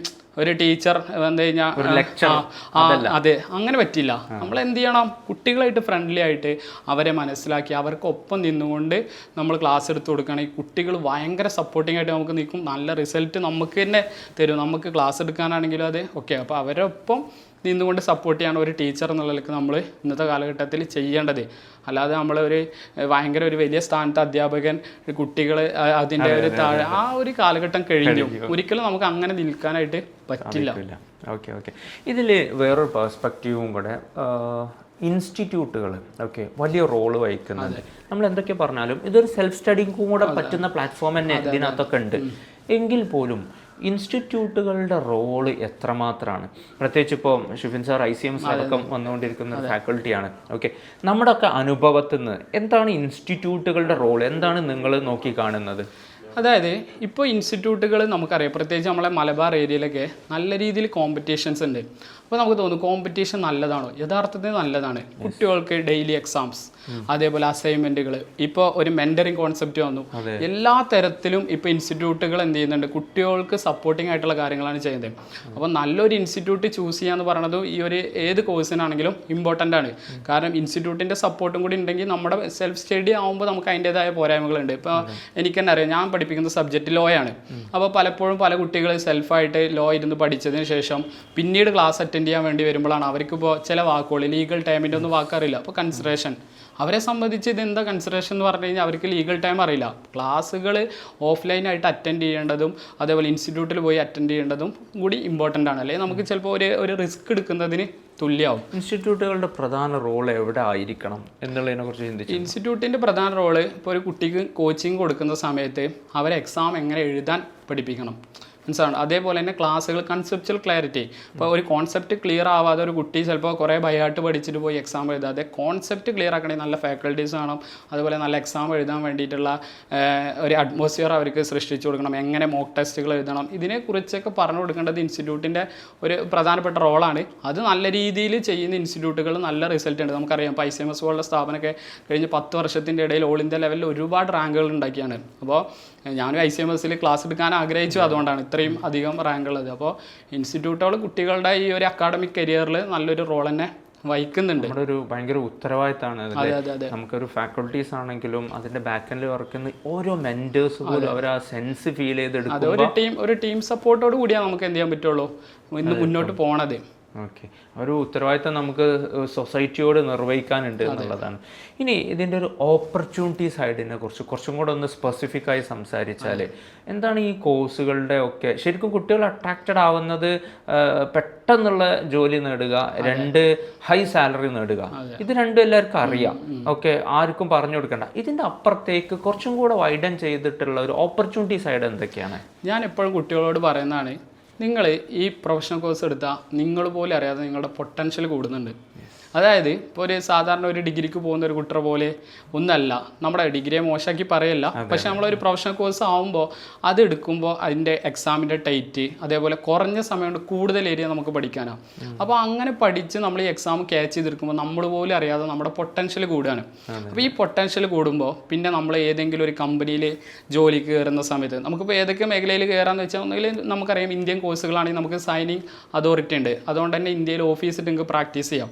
ഒരു ടീച്ചർ വന്നു കഴിഞ്ഞാൽ അതെ, അങ്ങനെ പറ്റില്ല. നമ്മൾ എന്ത് ചെയ്യണം, കുട്ടികളായിട്ട് ഫ്രണ്ട്ലി ആയിട്ട് അവരെ മനസ്സിലാക്കി അവർക്കൊപ്പം നിന്നുകൊണ്ട് നമ്മൾ ക്ലാസ് എടുത്ത് കൊടുക്കുകയാണെങ്കിൽ കുട്ടികൾ ഭയങ്കര സപ്പോർട്ടിംഗ് ആയിട്ട് നമുക്ക് നിൽക്കും. നല്ല റിസൾട്ട് നമുക്ക് തന്നെ തരും. നമുക്ക് ക്ലാസ് എടുക്കാനാണെങ്കിലും അതെ, ഓക്കെ. അപ്പോൾ അവരൊപ്പം നിന്നുകൊണ്ട് സപ്പോർട്ട് ചെയ്യാണ് ഒരു ടീച്ചർ എന്നുള്ള നിലയ്ക്ക് നമ്മൾ ഇന്നത്തെ കാലഘട്ടത്തിൽ ചെയ്യേണ്ടത്. അല്ലാതെ നമ്മളൊരു ഭയങ്കര ഒരു വലിയ സ്ഥാനത്ത് അധ്യാപകൻ കുട്ടികൾ അതിൻ്റെ ഒരു താഴെ ആ ഒരു കാലഘട്ടം കഴിഞ്ഞു. ഒരിക്കലും നമുക്ക് അങ്ങനെ നിൽക്കാനായിട്ട് പറ്റില്ല. ഓക്കെ. ഇതിൽ വേറൊരു പെർസ്പെക്റ്റീവും കൂടെ, ഇൻസ്റ്റിറ്റ്യൂട്ടുകൾ വലിയ റോള് വഹിക്കുന്നുണ്ട്. നമ്മൾ എന്തൊക്കെ പറഞ്ഞാലും ഇതൊരു സെൽഫ് സ്റ്റഡിക്കും കൂടെ പറ്റുന്ന പ്ലാറ്റ്ഫോം തന്നെ ഇതിനകത്തൊക്കെ ഉണ്ട്. എങ്കിൽ പോലും ഇൻസ്റ്റിറ്റ്യൂട്ടുകളുടെ റോള് എത്രമാത്രമാണ്? പ്രത്യേകിച്ച് ഇപ്പോൾ ഷിഫിൻ സാർ ICMS അടക്കം വന്നുകൊണ്ടിരിക്കുന്ന ഒരു ഫാക്കൽറ്റിയാണ്. നമ്മുടെയൊക്കെ അനുഭവത്തിൽ നിന്ന് എന്താണ് ഇൻസ്റ്റിറ്റ്യൂട്ടുകളുടെ റോൾ, എന്താണ് നിങ്ങൾ നോക്കി കാണുന്നത്? അതായത് ഇപ്പോൾ ഇൻസ്റ്റിറ്റ്യൂട്ടുകൾ നമുക്കറിയാം, പ്രത്യേകിച്ച് നമ്മളെ മലബാർ ഏരിയയിലൊക്കെ നല്ല രീതിയിൽ കോമ്പറ്റീഷൻസ് ഉണ്ട്. അപ്പോൾ നമുക്ക് തോന്നും കോമ്പറ്റീഷൻ നല്ലതാണോ? യഥാർത്ഥത്തിൽ നല്ലതാണ്. കുട്ടികൾക്ക് ഡെയിലി എക്സാംസ്, അതേപോലെ അസൈൻമെൻറ്റുകൾ, ഇപ്പോൾ ഒരു മെൻറ്ററിങ് കോൺസെപ്റ്റ് വന്നു. എല്ലാ തരത്തിലും ഇപ്പോൾ ഇൻസ്റ്റിറ്റ്യൂട്ടുകൾ എന്ത് ചെയ്യുന്നുണ്ട്, കുട്ടികൾക്ക് സപ്പോർട്ടിംഗ് ആയിട്ടുള്ള കാര്യങ്ങളാണ് ചെയ്യുന്നത്. അപ്പോൾ നല്ലൊരു ഇൻസ്റ്റിറ്റ്യൂട്ട് ചൂസ് ചെയ്യുക എന്ന് പറയുന്നത് ഈ ഒരു ഏത് കോഴ്സിനാണെങ്കിലും ഇമ്പോർട്ടൻ്റ് ആണ്. കാരണം ഇൻസ്റ്റിറ്റ്യൂട്ടിൻ്റെ സപ്പോർട്ടും കൂടി ഉണ്ടെങ്കിൽ നമ്മുടെ സെൽഫ് സ്റ്റഡി ആകുമ്പോൾ നമുക്ക് അതിൻ്റേതായ പോരായ്മകളുണ്ട്. ഇപ്പോൾ എനിക്ക് തന്നെ അറിയാം, ഞാൻ പഠിപ്പിക്കുന്ന സബ്ജക്റ്റ് ലോ ആണ്. അപ്പോൾ പലപ്പോഴും പല കുട്ടികൾ സെൽഫായിട്ട് ലോ ഇരുന്ന് പഠിച്ചതിന് ശേഷം പിന്നീട് ക്ലാസ് അറ്റൻഡ് ചെയ്യാൻ വേണ്ടി വരുമ്പോഴാണ് അവർക്കിപ്പോൾ ചില വാക്കുകൾ, ലീഗൽ ടൈമിൻ്റെ ഒന്നും വാക്കറിയില്ല. അപ്പോൾ കൺസിഡറേഷൻ, അവരെ സംബന്ധിച്ച് ഇതെന്താ കൺസിഡറേഷൻ എന്ന് പറഞ്ഞു കഴിഞ്ഞാൽ അവർക്ക് ലീഗൽ ടൈം അറിയില്ല. ക്ലാസ്സുകൾ ഓഫ്ലൈനായിട്ട് അറ്റൻഡ് ചെയ്യേണ്ടതും അതേപോലെ ഇൻസ്റ്റിറ്റ്യൂട്ടിൽ പോയി അറ്റൻഡ് ചെയ്യേണ്ടതും കൂടി ഇമ്പോർട്ടൻ്റ് ആണ്. അല്ലെങ്കിൽ നമുക്ക് ചിലപ്പോൾ ഒരു റിസ്ക് എടുക്കുന്നതിന് തുല്യമാവും. ഇൻസ്റ്റിറ്റ്യൂട്ടുകളുടെ പ്രധാന റോൾ എവിടെ ആയിരിക്കണം എന്നുള്ളതിനെ കുറിച്ച് ചിന്തിച്ചു. ഇൻസ്റ്റിറ്റ്യൂട്ടിൻ്റെ പ്രധാന റോള് ഇപ്പോൾ ഒരു കുട്ടിക്ക് കോച്ചിങ് കൊടുക്കുന്ന സമയത്ത് അവരെ എക്സാം എങ്ങനെ എഴുതാൻ പഠിപ്പിക്കണം, മനസ്സിലാണ്. അതേപോലെ തന്നെ ക്ലാസ്സുകൾ കൺസെപ്ച്വൽ ക്ലാരിറ്റി. ഇപ്പോൾ ഒരു കോൺസെപ്റ്റ് ക്ലിയർ ആവാതെ ഒരു കുട്ടി ചിലപ്പോൾ കുറേ ബൈഹാർട്ട് പഠിച്ചിട്ട് പോയി എക്സാം എഴുതാതെ കോൺസെപ്റ്റ് ക്ലിയർ ആക്കണമെങ്കിൽ നല്ല ഫാക്കൽറ്റീസ് വേണം. അതുപോലെ നല്ല എക്സാം എഴുതാൻ വേണ്ടിയിട്ടുള്ള ഒരു അറ്റ്മോസ്ഫിയർ അവർക്ക് സൃഷ്ടിച്ചു കൊടുക്കണം. എങ്ങനെ മോക്ക് ടെസ്റ്റുകൾ എഴുതണം, ഇതിനെക്കുറിച്ചൊക്കെ പറഞ്ഞു കൊടുക്കേണ്ടത് ഇൻസ്റ്റിറ്റ്യൂട്ടിൻ്റെ ഒരു പ്രധാനപ്പെട്ട റോളാണ്. അത് നല്ല രീതിയിൽ ചെയ്യുന്ന ഇൻസ്റ്റിറ്റ്യൂട്ടുകൾ നല്ല റിസൾട്ട് ഉണ്ട്. നമുക്കറിയാം, ഇപ്പോൾ ICMS പോലുള്ള സ്ഥാപനമൊക്കെ കഴിഞ്ഞ 10 വർഷത്തിൻ്റെ ഇടയിൽ ഓൾ ഇന്ത്യ ലെവലിൽ ഒരുപാട് റാങ്കുകൾ ഉണ്ടാക്കിയാണ്. അപ്പോൾ ഞാനും ICMSൽ ക്ലാസ് എടുക്കാൻ ആഗ്രഹിച്ചു, അതുകൊണ്ടാണ് ഇത്രയും അധികം റാങ്ക് ഉള്ളത്. അപ്പോൾ ഇൻസ്റ്റിറ്റ്യൂട്ടുകൾ കുട്ടികളുടെ ഈ ഒരു അക്കാഡമിക് കരിയറിൽ നല്ലൊരു റോൾ തന്നെ വഹിക്കുന്നുണ്ട്. നമ്മുടെ ഒരു ഭയങ്കര ഉത്തരവാദിത്തമാണ്. നമുക്കൊരു ഫാക്കൽറ്റീസ് ആണെങ്കിലും അതിന്റെ ബാക്കെൻഡിൽ വർക്ക് ചെയ്യുന്ന ഓരോ മെന്റേഴ്സ് പോലും അവർ ആ സെൻസ് ഫീൽ ചെയ്തെടുക്കും. ഒരു ടീം സപ്പോർട്ടോട് കൂടിയാണ് നമുക്ക് എന്ത് ചെയ്യാൻ പറ്റുള്ളൂ ഇന്ന് മുന്നോട്ട് പോകണത്. ഓക്കെ, ഒരു ഉത്തരവാദിത്തം നമുക്ക് സൊസൈറ്റിയോട് നിർവഹിക്കാനുണ്ട് എന്നുള്ളതാണ്. ഇനി ഇതിൻ്റെ ഒരു ഓപ്പർച്യൂണിറ്റി സൈഡിനെ കുറിച്ച് കുറച്ചും കൂടെ ഒന്ന് സ്പെസിഫിക് ആയി സംസാരിച്ചാൽ, എന്താണ് ഈ കോഴ്സുകളുടെ ഒക്കെ ശരിക്കും കുട്ടികൾ അട്രാക്റ്റഡ് ആവുന്നത്? പെട്ടെന്നുള്ള ജോലി നേടുക, 2 ഹൈ സാലറി നേടുക, ഇത് രണ്ടും എല്ലാവർക്കും അറിയാം. ഓക്കെ, ആർക്കും പറഞ്ഞു കൊടുക്കണ്ട. ഇതിൻ്റെ അപ്പുറത്തേക്ക് കുറച്ചും കൂടെ വൈഡൻ ചെയ്തിട്ടുള്ള ഒരു ഓപ്പർച്യൂണിറ്റി സൈഡ് എന്തൊക്കെയാണ്? ഞാൻ എപ്പോഴും കുട്ടികളോട് പറയുന്നതാണ്, നിങ്ങൾ ഈ പ്രൊഫഷണൽ കോഴ്സ് എടുത്താൽ നിങ്ങൾ പോലും അറിയാതെ നിങ്ങളുടെ പൊട്ടൻഷ്യൽ കൂടുന്നുണ്ട്. അതായത് ഇപ്പോൾ ഒരു സാധാരണ ഒരു ഡിഗ്രിക്ക് പോകുന്ന ഒരു കുട്ടർ പോലെ ഒന്നല്ല. നമ്മുടെ ഡിഗ്രിയെ മോശമാക്കി പറയല്ല, പക്ഷെ നമ്മളൊരു പ്രൊഫഷണൽ കോഴ്സ് ആകുമ്പോൾ അത് എടുക്കുമ്പോൾ അതിൻ്റെ എക്സാമിൻ്റെ ടൈറ്റ്, അതേപോലെ കുറഞ്ഞ സമയം കൊണ്ട് കൂടുതൽ ഏരിയ നമുക്ക് പഠിക്കാനാണ്. അപ്പോൾ അങ്ങനെ പഠിച്ച് നമ്മൾ ഈ എക്സാം ക്യാച്ച് ചെയ്തെടുക്കുമ്പോൾ നമ്മൾ പോലും അറിയാതെ നമ്മുടെ പൊട്ടൻഷ്യൽ കൂടുകയാണ്. അപ്പോൾ ഈ പൊട്ടൻഷ്യൽ കൂടുമ്പോൾ പിന്നെ നമ്മൾ ഏതെങ്കിലും ഒരു കമ്പനിയിൽ ജോലിക്ക് കയറുന്ന സമയത്ത് നമുക്കിപ്പോൾ ഏതൊക്കെ മേഖലയിൽ കയറാമെന്ന് വെച്ചാൽ, ഒന്നുകിൽ നമുക്കറിയാം ഇന്ത്യൻ കോഴ്സുകളാണെങ്കിൽ നമുക്ക് സൈനിങ് അതോറിറ്റി ഉണ്ട്. അതുകൊണ്ട് തന്നെ ഇന്ത്യയിൽ ഓഫീസിൽ നിങ്ങൾക്ക് പ്രാക്ടീസ് ചെയ്യാം.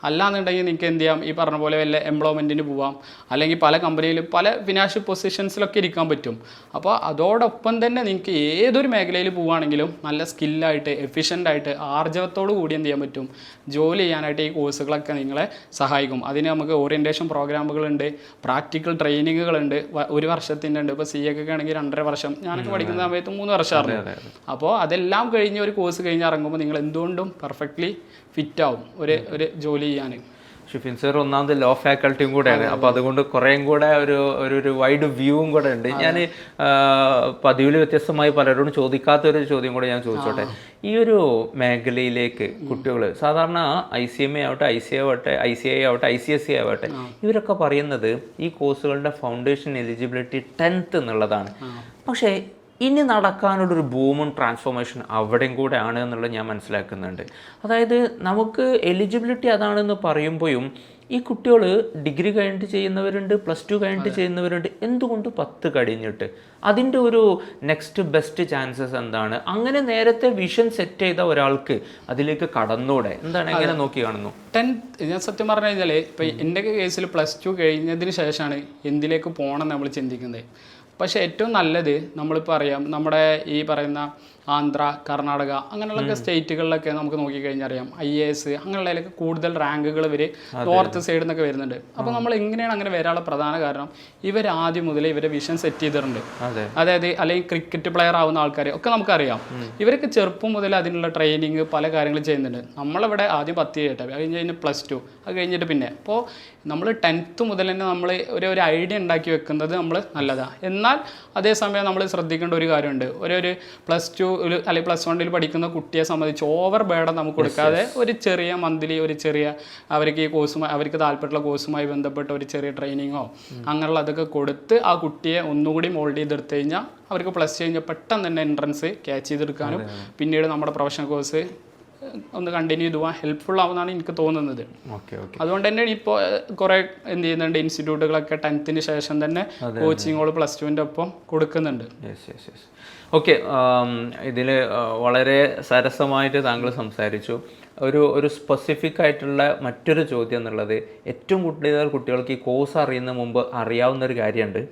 അല്ലാന്നുണ്ടെങ്കിൽ നിങ്ങൾക്ക് എന്ത് ചെയ്യാം, ഈ പറഞ്ഞ പോലെ വല്ല എംപ്ലോയ്മെൻറ്റിന് പോവാം, അല്ലെങ്കിൽ പല കമ്പനിയിലും പല ഫിനാൻഷ്യൽ പൊസിഷൻസിലൊക്കെ ഇരിക്കാൻ പറ്റും. അപ്പോൾ അതോടൊപ്പം തന്നെ നിങ്ങൾക്ക് ഏതൊരു മേഖലയിൽ പോവുകയാണെങ്കിലും നല്ല സ്കില്ലായിട്ട് എഫിഷ്യൻ്റായിട്ട് ആർജവത്തോടു കൂടി എന്ത് ചെയ്യാൻ പറ്റും, ജോലി ചെയ്യാനായിട്ട് ഈ കോഴ്സുകളൊക്കെ നിങ്ങളെ സഹായിക്കും. അതിന് നമുക്ക് ഓറിയൻറ്റേഷൻ പ്രോഗ്രാമുകളുണ്ട്, പ്രാക്ടിക്കൽ ട്രെയിനിങ്ങുകളുണ്ട്, 1 വർഷത്തിൻ്റെ ഉണ്ട്. ഇപ്പോൾ CA ഒക്കെ ആണെങ്കിൽ 2.5 വർഷം, ഞാനൊക്കെ പഠിക്കുന്ന സമയത്ത് 3 വർഷമായിരുന്നു. അപ്പോൾ അതെല്ലാം കഴിഞ്ഞ് ഒരു കോഴ്സ് കഴിഞ്ഞ് ഇറങ്ങുമ്പോൾ നിങ്ങൾ എന്തുകൊണ്ടും പെർഫെക്റ്റ്ലി ഫിറ്റാവും ഒരു ജോലി ചെയ്യാൻ. ഷിഫിൻ സർ ഒന്നാമത് ലോ ഫാക്കൽറ്റിയും കൂടെയാണ്, അപ്പോൾ അതുകൊണ്ട് കുറേയും കൂടെ ഒരു വൈഡ് വ്യൂവും കൂടെ ഉണ്ട്. ഞാൻ പതിവിൽ വ്യത്യസ്തമായി പലരോടും ചോദിക്കാത്തൊരു ചോദ്യം കൂടെ ഞാൻ ചോദിച്ചോട്ടെ. ഈ ഒരു മേഖലയിലേക്ക് കുട്ടികൾ സാധാരണ ICMA ആവട്ടെ, ICA ആവട്ടെ, ICI ആവട്ടെ, ICSE ആവട്ടെ, ഇവരൊക്കെ പറയുന്നത് ഈ കോഴ്സുകളുടെ ഫൗണ്ടേഷൻ എലിജിബിലിറ്റി 10th എന്നുള്ളതാണ്. പക്ഷേ ഇനി നടക്കാനുള്ളൊരു ബൂമും ട്രാൻസ്ഫോർമേഷൻ അവിടെയും കൂടെ ആണ് എന്നുള്ളത് ഞാൻ മനസ്സിലാക്കുന്നുണ്ട്. അതായത് നമുക്ക് എലിജിബിലിറ്റി അതാണെന്ന് പറയുമ്പോഴും ഈ കുട്ടികൾ ഡിഗ്രി കഴിഞ്ഞിട്ട് ചെയ്യുന്നവരുണ്ട്, +2 കഴിഞ്ഞിട്ട് ചെയ്യുന്നവരുണ്ട്. എന്തുകൊണ്ട് 10 കഴിഞ്ഞിട്ട്? അതിൻ്റെ ഒരു നെക്സ്റ്റ് ബെസ്റ്റ് ചാൻസസ് എന്താണ്? അങ്ങനെ നേരത്തെ വിഷൻ സെറ്റ് ചെയ്ത ഒരാൾക്ക് അതിലേക്ക് കടന്നൂടെ? എന്താണ്, എങ്ങനെ നോക്കി കാണുന്നു? 10th ഞാൻ സത്യം പറഞ്ഞു കഴിഞ്ഞാൽ ഇപ്പോൾ എൻ്റെ കേസിൽ +2 കഴിഞ്ഞതിന് ശേഷമാണ് എന്തിലേക്ക് പോകണം നമ്മൾ ചിന്തിക്കുന്നത്. പക്ഷേ ഏറ്റവും നല്ലത് നമ്മളിപ്പോൾ അറിയാം, നമ്മുടെ ഈ പറയുന്ന ആന്ധ്ര, കർണാടക അങ്ങനെയുള്ള സ്റ്റേറ്റുകളിലൊക്കെ നമുക്ക് നോക്കിക്കഴിഞ്ഞാൽ അറിയാം IAS അങ്ങനെയുള്ളതിലൊക്കെ കൂടുതൽ റാങ്കുകൾ ഇവർ നോർത്ത് സൈഡിൽ നിന്നൊക്കെ വരുന്നുണ്ട്. അപ്പോൾ നമ്മൾ എങ്ങനെയാണ് അങ്ങനെ വരാനുള്ള പ്രധാന കാരണം, ഇവർ ആദ്യം മുതലേ ഇവരെ വിഷൻ സെറ്റ് ചെയ്തിട്ടുണ്ട്. അതായത് അല്ലെങ്കിൽ ക്രിക്കറ്റ് പ്ലെയർ ആവുന്ന ആൾക്കാരെ ഒക്കെ നമുക്കറിയാം, ഇവർക്ക് ചെറുപ്പം മുതൽ അതിനുള്ള ട്രെയിനിങ് പല കാര്യങ്ങളും ചെയ്യുന്നുണ്ട്. നമ്മളിവിടെ ആദ്യം 10 ചെയ്യട്ടെ, അത് കഴിഞ്ഞ് കഴിഞ്ഞ് +2, അത് കഴിഞ്ഞിട്ട് പിന്നെ അപ്പോൾ നമ്മൾ 10th മുതൽ തന്നെ നമ്മൾ ഒരു ഐഡിയ ഉണ്ടാക്കി വെക്കുന്നത് നമ്മൾ നല്ലതാണ്. എന്നാൽ അതേസമയം നമ്മൾ ശ്രദ്ധിക്കേണ്ട ഒരു കാര്യമുണ്ട്, ഒരു +2 അല്ലെങ്കിൽ +1 പഠിക്കുന്ന കുട്ടിയെ സംബന്ധിച്ച് ഓവർ ബേർഡൻ നമുക്ക് കൊടുക്കാതെ ഒരു ചെറിയ മന്ത്ലി ഒരു ചെറിയ അവർക്ക് ഈ കോഴ്സുമായി അവർക്ക് താല്പര്യമുള്ള കോഴ്സുമായി ബന്ധപ്പെട്ട ഒരു ചെറിയ ട്രെയിനിങ്ങോ അങ്ങനെയുള്ള അതൊക്കെ കൊടുത്ത് ആ കുട്ടിയെ ഒന്നുകൂടി മോൾഡ് ചെയ്തെടുത്തു കഴിഞ്ഞാൽ അവർക്ക് +2 കഴിഞ്ഞാൽ പെട്ടെന്ന് തന്നെ എൻട്രൻസ് ക്യാച്ച് ചെയ്തെടുക്കാനും പിന്നീട് നമ്മുടെ പ്രൊഫഷണൽ കോഴ്സ് ഒന്ന് കണ്ടിന്യൂ ചെയ്തു പോകാൻ ഹെൽപ്ഫുൾ ആവുമെന്നാണ് എനിക്ക് തോന്നുന്നത്. അതുകൊണ്ട് തന്നെ ഇപ്പോൾ കുറേ എന്ത് ചെയ്യുന്നുണ്ട്, ഇൻസ്റ്റിറ്റ്യൂട്ടുകളൊക്കെ 10th ശേഷം തന്നെ കോച്ചിങ്ങുകൾ +2ൻ്റെ ഒപ്പം കൊടുക്കുന്നുണ്ട്. ഓക്കെ, ഇതിൽ വളരെ സരസമായിട്ട് താങ്കൾ സംസാരിച്ചു. ഒരു സ്പെസിഫിക് ആയിട്ടുള്ള മറ്റൊരു ചോദ്യം എന്നുള്ളത്, ഏറ്റവും കൂടുതൽ കുട്ടികൾക്ക് ഈ കോഴ്സ് അറിയുന്ന മുമ്പ് അറിയാവുന്ന ഒരു കാര്യമുണ്ട്,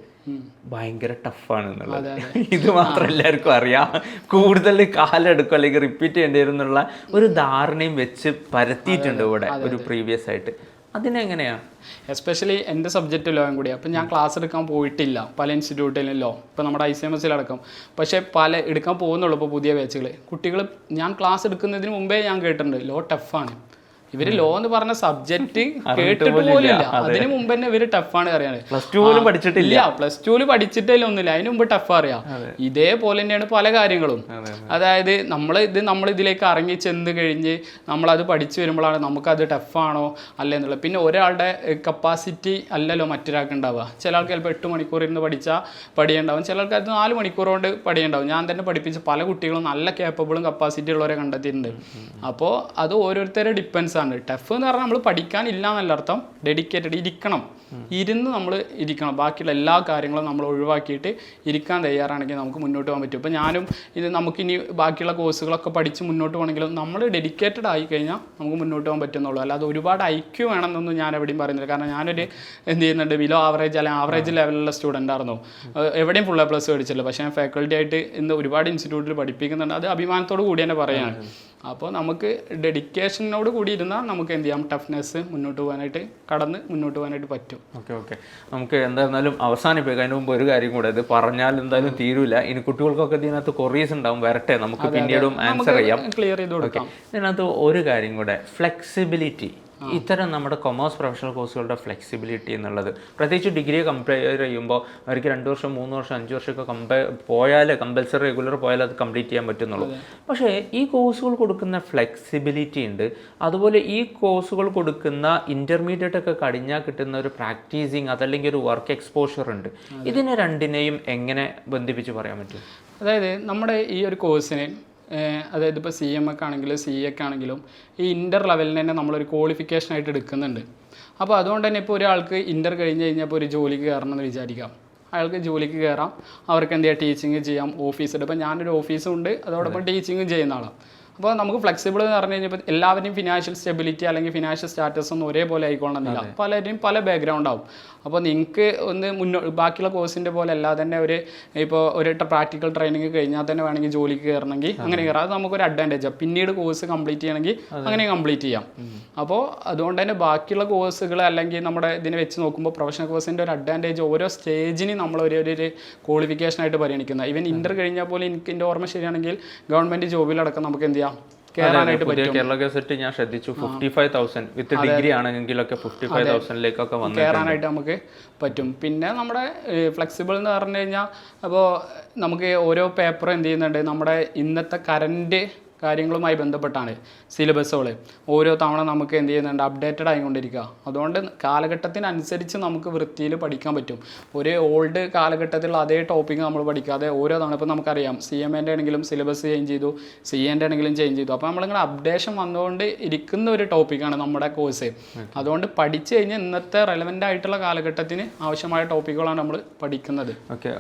ഭയങ്കര ടഫാണ് എന്നുള്ളത്. ഇത് മാത്രം എല്ലാവർക്കും അറിയാം, കൂടുതൽ കാലെടുക്കും അല്ലെങ്കിൽ റിപ്പീറ്റ് ചെയ്യേണ്ടി വരും എന്നുള്ള ഒരു ധാരണയും വെച്ച് പരത്തിയിട്ടുണ്ട് ഇവിടെ ഒരു പ്രീവിയസ് ആയിട്ട്. അതിനെങ്ങനെയാണ്? എസ്പെഷ്യലി എൻ്റെ സബ്ജക്റ്റ് ലോയും കൂടി. അപ്പം ഞാൻ ക്ലാസ് എടുക്കാൻ പോയിട്ടില്ല പല ഇൻസ്റ്റിറ്റ്യൂട്ടിലും ലോ, ഇപ്പോൾ നമ്മുടെ ICMSലടക്കം. പക്ഷേ പല എടുക്കാൻ പോകുന്നുള്ളൂ ഇപ്പോൾ പുതിയ ബാച്ചുകൾ. കുട്ടികൾ ഞാൻ ക്ലാസ് എടുക്കുന്നതിന് മുമ്പേ ഞാൻ കേട്ടിട്ടുണ്ട് ലോ ടഫാണ്. ഇവര് ലോ എന്ന് പറഞ്ഞ സബ്ജക്റ്റ് കേട്ടിട്ട് പോലില്ല, അതിന് മുമ്പ് തന്നെ ഇവര് ടഫാണ് അറിയാൻ. +2 പഠിച്ചിട്ടില്ല, +2 പഠിച്ചിട്ടില്ല, ഒന്നുമില്ല, അതിന് മുമ്പ് ടഫ് അറിയാം. ഇതേപോലെ തന്നെയാണ് പല കാര്യങ്ങളും. അതായത് നമ്മൾ ഇതിലേക്ക് ഇറങ്ങി ചെന്ന് കഴിഞ്ഞ് നമ്മളത് പഠിച്ചു വരുമ്പോഴാണ് നമുക്കത് ടഫാണോ അല്ല എന്നുള്ളത്. പിന്നെ ഒരാളുടെ കപ്പാസിറ്റി അല്ലല്ലോ മറ്റൊരാൾക്ക് ഉണ്ടാവുക. ചില ആൾക്ക് ചിലപ്പോൾ 8 മണിക്കൂർ ഇരുന്ന് പഠിച്ചാൽ പഠിയുണ്ടാവും, ചില ആൾക്ക് അത് 4 മണിക്കൂർ കൊണ്ട് പഠിയുണ്ടാവും. ഞാൻ തന്നെ പഠിപ്പിച്ച പല കുട്ടികളും നല്ല കേപ്പബിളും കപ്പാസിറ്റി ഉള്ളവരെ കണ്ടെത്തിയിട്ടുണ്ട്. അപ്പോൾ അത് ഓരോരുത്തരുടെ ഡിപ്പെൻസ്. ടഫ് എന്ന് പറഞ്ഞാൽ നമ്മൾ പഠിക്കാനില്ല എന്നല്ല അർത്ഥം, ഡെഡിക്കേറ്റഡ് ഇരിക്കണം, ഇരുന്ന് നമ്മൾ ഇരിക്കണം. ബാക്കിയുള്ള എല്ലാ കാര്യങ്ങളും നമ്മൾ ഒഴിവാക്കിയിട്ട് ഇരിക്കാൻ തയ്യാറാണെങ്കിൽ നമുക്ക് മുന്നോട്ട് പോകാൻ പറ്റും. ഇപ്പോൾ ഞാനും നമുക്കിനി ബാക്കിയുള്ള കോഴ്സുകളൊക്കെ പഠിച്ച് മുന്നോട്ട് പോകണമെങ്കിലും നമ്മൾ ഡെഡിക്കേറ്റഡ് ആയി കഴിഞ്ഞാൽ നമുക്ക് മുന്നോട്ട് പോകാൻ പറ്റുന്നുള്ളൂ. അല്ലാതെ ഒരുപാട് IQ വേണമെന്നൊന്നും ഞാൻ എവിടെയും പറയുന്നില്ല. കാരണം ഞാനൊരു എന്ത് ചെയ്യുന്നുണ്ട്, ബിലോ ആവറേജ് അല്ലെങ്കിൽ ആവറേജ് ലെവലിലുള്ള സ്റ്റുഡൻ്റ് ആയിരുന്നു, എവിടെയും ഫുൾ A+ മേടിച്ചില്ല. പക്ഷേ ഞാൻ ഫാക്കൽറ്റി ആയിട്ട് ഇന്ന് ഒരുപാട് ഇൻസ്റ്റിറ്റ്യൂട്ടിൽ പഠിപ്പിക്കുന്നുണ്ട്. അത് അഭിമാനത്തോടു കൂടി തന്നെ പറയുകയാണ്. അപ്പോൾ നമുക്ക് ഡെഡിക്കേഷനോട് കൂടി ഇരുന്നാൽ നമുക്ക് എന്ത് ചെയ്യാം, ടഫ്നെസ് മുന്നോട്ട് പോകാനായിട്ട് പറ്റും. ഓക്കെ നമുക്ക് എന്തായിരുന്നാലും അവസാനിപ്പിക്കാം. അതിന് മുമ്പ് ഒരു കാര്യം കൂടെ, ഇത് പറഞ്ഞാൽ എന്തായാലും തീരൂല. ഇനി കുട്ടികൾക്കൊക്കെ ഇതിനകത്ത് കൊറീസ് ഉണ്ടാവും, വരട്ടെ, നമുക്ക് പിന്നീടും ആൻസർ ചെയ്യാം, ക്ലിയർ ചെയ്ത് കൊടുക്കാം. ഇതിനകത്ത് ഒരു കാര്യം കൂടെ, ഫ്ലെക്സിബിലിറ്റി. ഇത്തരം നമ്മുടെ കൊമേഴ്സ് പ്രൊഫഷണൽ കോഴ്സുകളുടെ ഫ്ലെക്സിബിലിറ്റി എന്നുള്ളത്, പ്രത്യേകിച്ച് ഡിഗ്രിയെ കമ്പയർ ചെയ്യുമ്പോൾ അവർക്ക് 2 വർഷം 3 വർഷം 5 വർഷമൊക്കെ പോയാൽ കമ്പൽസറി റെഗുലർ പോയാൽ അത് കംപ്ലീറ്റ് ചെയ്യാൻ പറ്റുന്നുള്ളൂ. പക്ഷേ ഈ കോഴ്സുകൾ കൊടുക്കുന്ന ഫ്ലെക്സിബിലിറ്റി ഉണ്ട്. അതുപോലെ ഈ കോഴ്സുകൾ കൊടുക്കുന്ന ഇൻ്റർമീഡിയറ്റ് ഒക്കെ കഴിഞ്ഞാൽ കിട്ടുന്ന ഒരു പ്രാക്ടീസിങ്, അതല്ലെങ്കിൽ ഒരു വർക്ക് എക്സ്പോഷർ ഉണ്ട്. ഇതിനെ രണ്ടിനെയും എങ്ങനെ ബന്ധിപ്പിച്ച് പറയാൻ പറ്റും? അതായത് നമ്മുടെ ഈ ഒരു കോഴ്സിന്, അതായത് ഇപ്പോൾ CM ഒക്കെ ആണെങ്കിലും CA ഒക്കെ ആണെങ്കിലും ഈ ഇൻ്റർ ലെവലിന് തന്നെ നമ്മളൊരു ക്വാളിഫിക്കേഷനായിട്ട് എടുക്കുന്നുണ്ട്. അപ്പോൾ അതുകൊണ്ട് തന്നെ ഇപ്പോൾ ഒരാൾക്ക് ഇൻ്റർ കഴിഞ്ഞ് കഴിഞ്ഞപ്പോൾ ഒരു ജോലിക്ക് കയറണം എന്ന് വിചാരിക്കാം, അയാൾക്ക് ജോലിക്ക് കയറാം, അവർക്ക് എന്ത് ചെയ്യാം, ടീച്ചിങ് ചെയ്യാം, ഓഫീസുണ്ട്. ഇപ്പോൾ ഞാനൊരു ഓഫീസും ഉണ്ട്, അതോടൊപ്പം ടീച്ചിങ്ങും ചെയ്യുന്ന ആളാണ്. അപ്പോൾ നമുക്ക് ഫ്ലെക്സിബിൾ എന്ന് പറഞ്ഞു കഴിഞ്ഞാൽ എല്ലാവരുടെയും ഫിനാൻഷ്യൽ സ്റ്റെബിലിറ്റി അല്ലെങ്കിൽ ഫിനാൻഷ്യൽ സ്റ്റാറ്റസ് ഒന്നും ഒരേപോലെ ആയിക്കൊള്ളണമെന്നില്ല. പലരും പല ബാക്ക്ഗ്രൗണ്ട് ആവും. അപ്പോൾ നിങ്ങൾക്ക് ഒന്ന് ബാക്കിയുള്ള കോഴ്സിൻ്റെ പോലെ അല്ലാതെ തന്നെ ഇപ്പോൾ ഒരു പ്രാക്ടിക്കൽ ട്രെയിനിങ് കഴിഞ്ഞാൽ തന്നെ വേണമെങ്കിൽ ജോലിക്ക് കയറണമെങ്കിൽ അങ്ങനെ കയറാം. അത് നമുക്കൊരു അഡ്വാൻറ്റേജാണ്. പിന്നീട് കോഴ്സ് കംപ്ലീറ്റ് ചെയ്യണമെങ്കിൽ അങ്ങനെ കംപ്ലീറ്റ് ചെയ്യാം. അപ്പോൾ അതുകൊണ്ട് തന്നെ ബാക്കിയുള്ള കോഴ്സുകൾ അല്ലെങ്കിൽ നമ്മുടെ ഇതിനെ വെച്ച് നോക്കുമ്പോൾ പ്രൊഫഷണൽ കോഴ്സിൻ്റെ ഒരു അഡ്വാൻറ്റേജ് ഓരോ സ്റ്റേജിന് നമ്മൾ ഒരു ക്വാളിഫിക്കേഷനായിട്ട് പരിഗണിക്കുന്നത്. ഈവൻ ഇന്റർ കഴിഞ്ഞാൽ പോലും എൻ്റെ ഓർമ്മ ശരിയാണെങ്കിൽ ഗവൺമെൻറ് ജോബിലടക്കം നമുക്ക് എന്ത് ചെയ്യാം, കയറാനായിട്ട് പറ്റും. കേരള ഗസറ്റ് ഞാൻ ശ്രദ്ധിച്ചു 55,000 വിത്ത് ഡിഗ്രി ആണെങ്കിലൊക്കെ 55,000ലേക്കൊക്കെ വന്ന് കയറാനായിട്ട് നമുക്ക് പറ്റും. പിന്നെ നമ്മുടെ ഫ്ലെക്സിബിൾ എന്ന് പറഞ്ഞു കഴിഞ്ഞാൽ അപ്പോൾ നമുക്ക് ഓരോ പേപ്പർ എന്ത് ചെയ്യുന്നുണ്ട്, നമ്മുടെ ഇന്നത്തെ കറൻറ്റ് കാര്യങ്ങളുമായി ബന്ധപ്പെട്ടാണ് സിലബസുകൾ ഓരോ തവണ നമുക്ക് എന്ത് ചെയ്യുന്നുണ്ട്, അപ്ഡേറ്റഡ് ആയിക്കൊണ്ടിരിക്കുക. അതുകൊണ്ട് കാലഘട്ടത്തിനനുസരിച്ച് നമുക്ക് വൃത്തിയിൽ പഠിക്കാൻ പറ്റും. ഒരു ഓൾഡ് കാലഘട്ടത്തിലുള്ള അതേ ടോപ്പിക്ക് നമ്മൾ പഠിക്കാതെ ഓരോ തവണ ഇപ്പോൾ നമുക്കറിയാം CMA ആണെങ്കിലും സിലബസ് ചേഞ്ച് ചെയ്തു, CA ആണെങ്കിലും ചേഞ്ച് ചെയ്തു. അപ്പോൾ നമ്മളിങ്ങനെ അപ്ഡേഷൻ വന്നുകൊണ്ട് ഇരിക്കുന്ന ഒരു ടോപ്പിക്കാണ് നമ്മുടെ കോഴ്സ്. അതുകൊണ്ട് പഠിച്ചു കഴിഞ്ഞാൽ ഇന്നത്തെ റെലവൻ്റ് ആയിട്ടുള്ള കാലഘട്ടത്തിന് ആവശ്യമായ ടോപ്പിക്കുകളാണ് നമ്മൾ പഠിക്കുന്നത്. ഓക്കെ,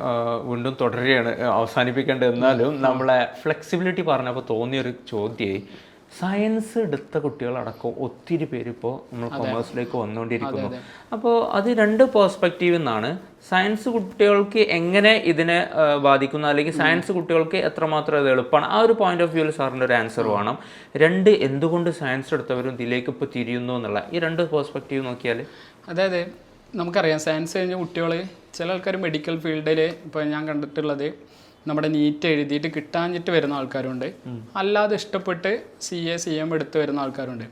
വീണ്ടും തുടരുകയാണ്, അവസാനിപ്പിക്കേണ്ടത്. എന്നാലും നമ്മളെ ഫ്ലെക്സിബിലിറ്റി പറഞ്ഞപ്പോൾ തോന്നിയൊരു ചോദ്യം, സയൻസ് എടുത്ത കുട്ടികളടക്കം ഒത്തിരി പേര് ഇപ്പോൾ നമ്മൾ കൊമേഴ്സിലേക്ക് വന്നുകൊണ്ടിരിക്കുന്നു. അപ്പോൾ അത് രണ്ട് പേഴ്സ്പെക്റ്റീവിൽ നിന്നാണ്. സയൻസ് കുട്ടികൾക്ക് എങ്ങനെ ഇതിനെ ബാധിക്കുന്നു, അല്ലെങ്കിൽ സയൻസ് കുട്ടികൾക്ക് എത്രമാത്രം ഇത് എളുപ്പമാണ്, ആ ഒരു പോയിന്റ് ഓഫ് വ്യൂവിൽ സാറിൻ്റെ ഒരു ആൻസർ വേണം. രണ്ട്, എന്തുകൊണ്ട് സയൻസ് എടുത്തവരും ഇതിലേക്ക് ഇപ്പോൾ തിരിയുന്നു എന്നുള്ള ഈ രണ്ട് പേഴ്സ്പെക്റ്റീവ് നോക്കിയാൽ. അതായത് നമുക്കറിയാം സയൻസ് കഴിഞ്ഞ കുട്ടികൾ ചില ആൾക്കാർ മെഡിക്കൽ ഫീൽഡിൽ ഇപ്പോൾ ഞാൻ കണ്ടിട്ടുള്ളത് നമ്മുടെ നീറ്റ് എഴുതിയിട്ട് കിട്ടാഞ്ഞിട്ട് വരുന്ന ആൾക്കാരുണ്ട്, അല്ലാതെ ഇഷ്ടപ്പെട്ട് CA CM എടുത്ത് വരുന്ന ആൾക്കാരുണ്ട്.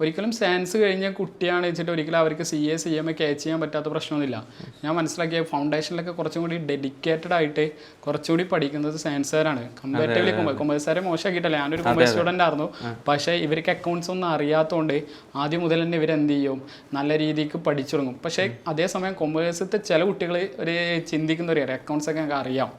ഒരിക്കലും സയൻസ് കഴിഞ്ഞ കുട്ടിയാണ് വെച്ചിട്ട് ഒരിക്കലും അവർക്ക് CA CM ക്യാച്ച് ചെയ്യാൻ പറ്റാത്ത പ്രശ്നമൊന്നുമില്ല. ഞാൻ മനസ്സിലാക്കിയ ഫൗണ്ടേഷനിലൊക്കെ കുറച്ചും കൂടി ഡെഡിക്കേറ്റഡ് ആയിട്ട് കുറച്ചുകൂടി പഠിക്കുന്നത് സയൻസുകാരാണ്. കമ്പാരിറ്റീവ്ലി കൊമേഴ്സുകാരെ മോശമാക്കിയിട്ടല്ല, ഞാനൊരു കൊമേഴ്സ് സ്റ്റുഡൻ്റ് ആയിരുന്നു. പക്ഷേ ഇവർക്ക് അക്കൗണ്ട്സ് ഒന്നും അറിയാത്തതുകൊണ്ട് ആദ്യം മുതൽ തന്നെ ഇവരെന്ത് ചെയ്യും, നല്ല രീതിക്ക് പഠിച്ചു തുടങ്ങും. പക്ഷേ അതേസമയം കൊമേഴ്സത്തെ ചില കുട്ടികൾ ഒരു ചിന്തിക്കുന്ന ഒരു അക്കൗണ്ട്സ് ഒക്കെ ഞങ്ങൾക്ക് അറിയാം,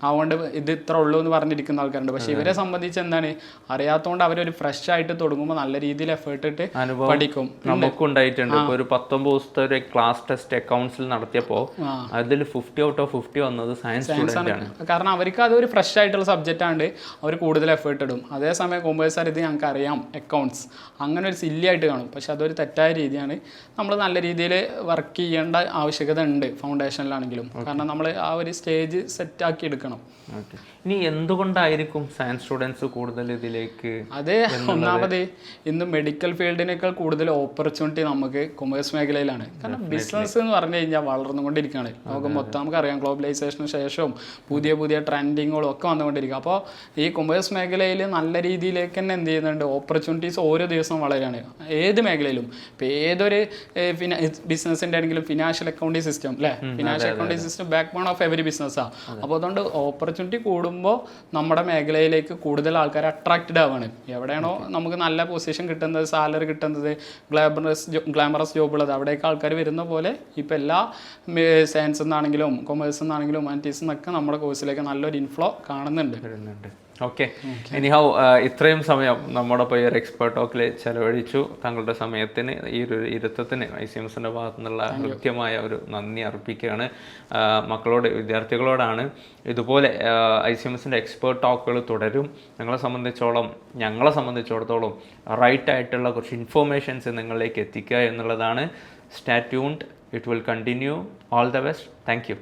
അതുകൊണ്ട് ഇത് ഇത്ര ഉള്ളൂ എന്ന് പറഞ്ഞിരിക്കുന്ന ആൾക്കാരുണ്ട്. പക്ഷേ ഇവരെ സംബന്ധിച്ച് എന്താണ്, അറിയാത്തതുകൊണ്ട് അവരൊരു ഫ്രഷ് ആയിട്ട് തുടങ്ങുമ്പോൾ നല്ല രീതിയിൽ എഫേർട്ട് ഇട്ട് അനുഭവം നമുക്കും ഉണ്ടായിട്ടുണ്ട്. ഇപ്പോൾ ഒരു 19 ദിവസത്തെ ഒരു ക്ലാസ് ടെസ്റ്റ് അക്കൗണ്ട്സിൽ നടത്തിയപ്പോൾ അതിൽ 50 out of 50 വന്നത് സയൻസ് സ്റ്റുഡൻ്റ് ആണ്. കാരണം അവർക്ക് അതൊരു ഫ്രഷ് ആയിട്ടുള്ള സബ്ജക്റ്റ് ആണ്, അവർ കൂടുതൽ എഫേർട്ട് ഇടും. അതേസമയം കൊമേഴ്സ് ഇത് ഞങ്ങൾക്ക് അറിയാം അക്കൗണ്ട്സ് അങ്ങനെ ഒരു സില്ലി ആയിട്ട് കാണും. പക്ഷെ അതൊരു തെറ്റായ രീതിയാണ്. നമ്മൾ നല്ല രീതിയിൽ വർക്ക് ചെയ്യേണ്ട ആവശ്യകത ഉണ്ട് ഫൗണ്ടേഷനിലാണെങ്കിലും. കാരണം നമ്മൾ ആ ഒരു സ്റ്റേജ് സെറ്റാക്കി എടുക്കണം. ഇനി എന്തുകൊണ്ടായിരിക്കും സയൻസ് സ്റ്റുഡൻസ് കൂടുതൽ ഇതിലേക്ക്? അത് ഒന്നാമത് ഇന്ന് മെഡിക്കൽ ഫീൽഡിനേക്കാൾ കൂടുതൽ ഓപ്പർച്യൂണിറ്റി നമുക്ക് കൊമേഴ്സ് മേഖലയിലാണ്. കാരണം ബിസിനസ് എന്ന് പറഞ്ഞു കഴിഞ്ഞാൽ വളർന്നുകൊണ്ടിരിക്കുകയാണ്. ലോകം മൊത്തം നമുക്കറിയാം, ഗ്ലോബലൈസേഷന് ശേഷവും പുതിയ പുതിയ ട്രെൻഡിങ്ങുകളും ഒക്കെ വന്നുകൊണ്ടിരിക്കുക. അപ്പോൾ ഈ കൊമേഴ്സ് മേഖലയിൽ നല്ല രീതിയിലേക്ക് തന്നെ എന്ത് ചെയ്യുന്നുണ്ട്, ഓപ്പർച്യൂണിറ്റീസ് ഓരോ ദിവസവും വളരെയാണ്. ഏത് മേഖലയിലും ഇപ്പോൾ ഏതൊരു ബിസിനസ്സിൻ്റെ ആണെങ്കിലും ഫിനാൻഷ്യൽ അക്കൗണ്ടിങ് സിസ്റ്റം അല്ലേ, financial accounting system backbone of every ബിസിനസ്സാണ്. അപ്പോൾ അതുകൊണ്ട് ഓപ്പർച്യൂണിറ്റി കൂടുമ്പോൾ നമ്മുടെ മേഖലയിലേക്ക് കൂടുതൽ ആൾക്കാർ അട്രാക്റ്റഡ് ആവുകയാണ്. എവിടെയാണോ നമുക്ക് നല്ല പൊസിഷൻ കിട്ടുന്നത്, സാലറി കിട്ടുന്നത്, ഗ്ലാമറസ് ജോബുള്ളത്, അവിടേക്ക് ആൾക്കാർ വരുന്ന പോലെ ഇപ്പോൾ എല്ലാ സയൻസിൽ നിന്നാണെങ്കിലും കൊമേഴ്സിൽ നിന്നാണെങ്കിലും ഹ്യൂമാനിറ്റീസിൽ നിന്നൊക്കെ നമ്മുടെ കോഴ്സിലേക്ക് നല്ലൊരു ഇൻഫ്ലോ കാണുന്നുണ്ട്. ഓക്കെ, എനിഹൗ ഇത്രയും സമയം നമ്മുടെ ഇപ്പോൾ ഈ ഒരു എക്സ്പേർട്ട് ടോക്കിൽ ചെലവഴിച്ചു. താങ്കളുടെ സമയത്തിന് ഈ ഒരു ഇരുത്തത്തിന് ICMSൻ്റെ ഭാഗത്തു നിന്നുള്ള കൃത്യമായ ഒരു നന്ദി അർപ്പിക്കുകയാണ്. മക്കളോട്, വിദ്യാർത്ഥികളോടാണ്. ഇതുപോലെ ICMSൻ്റെ എക്സ്പേർട്ട് ടോക്കുകൾ തുടരും. ഞങ്ങളെ സംബന്ധിച്ചിടത്തോളം റൈറ്റ് ആയിട്ടുള്ള കുറച്ച് ഇൻഫോർമേഷൻസ് നിങ്ങളിലേക്ക് എത്തിക്കുക എന്നുള്ളതാണ്. Stay tuned, it will continue. All the best. Thank you.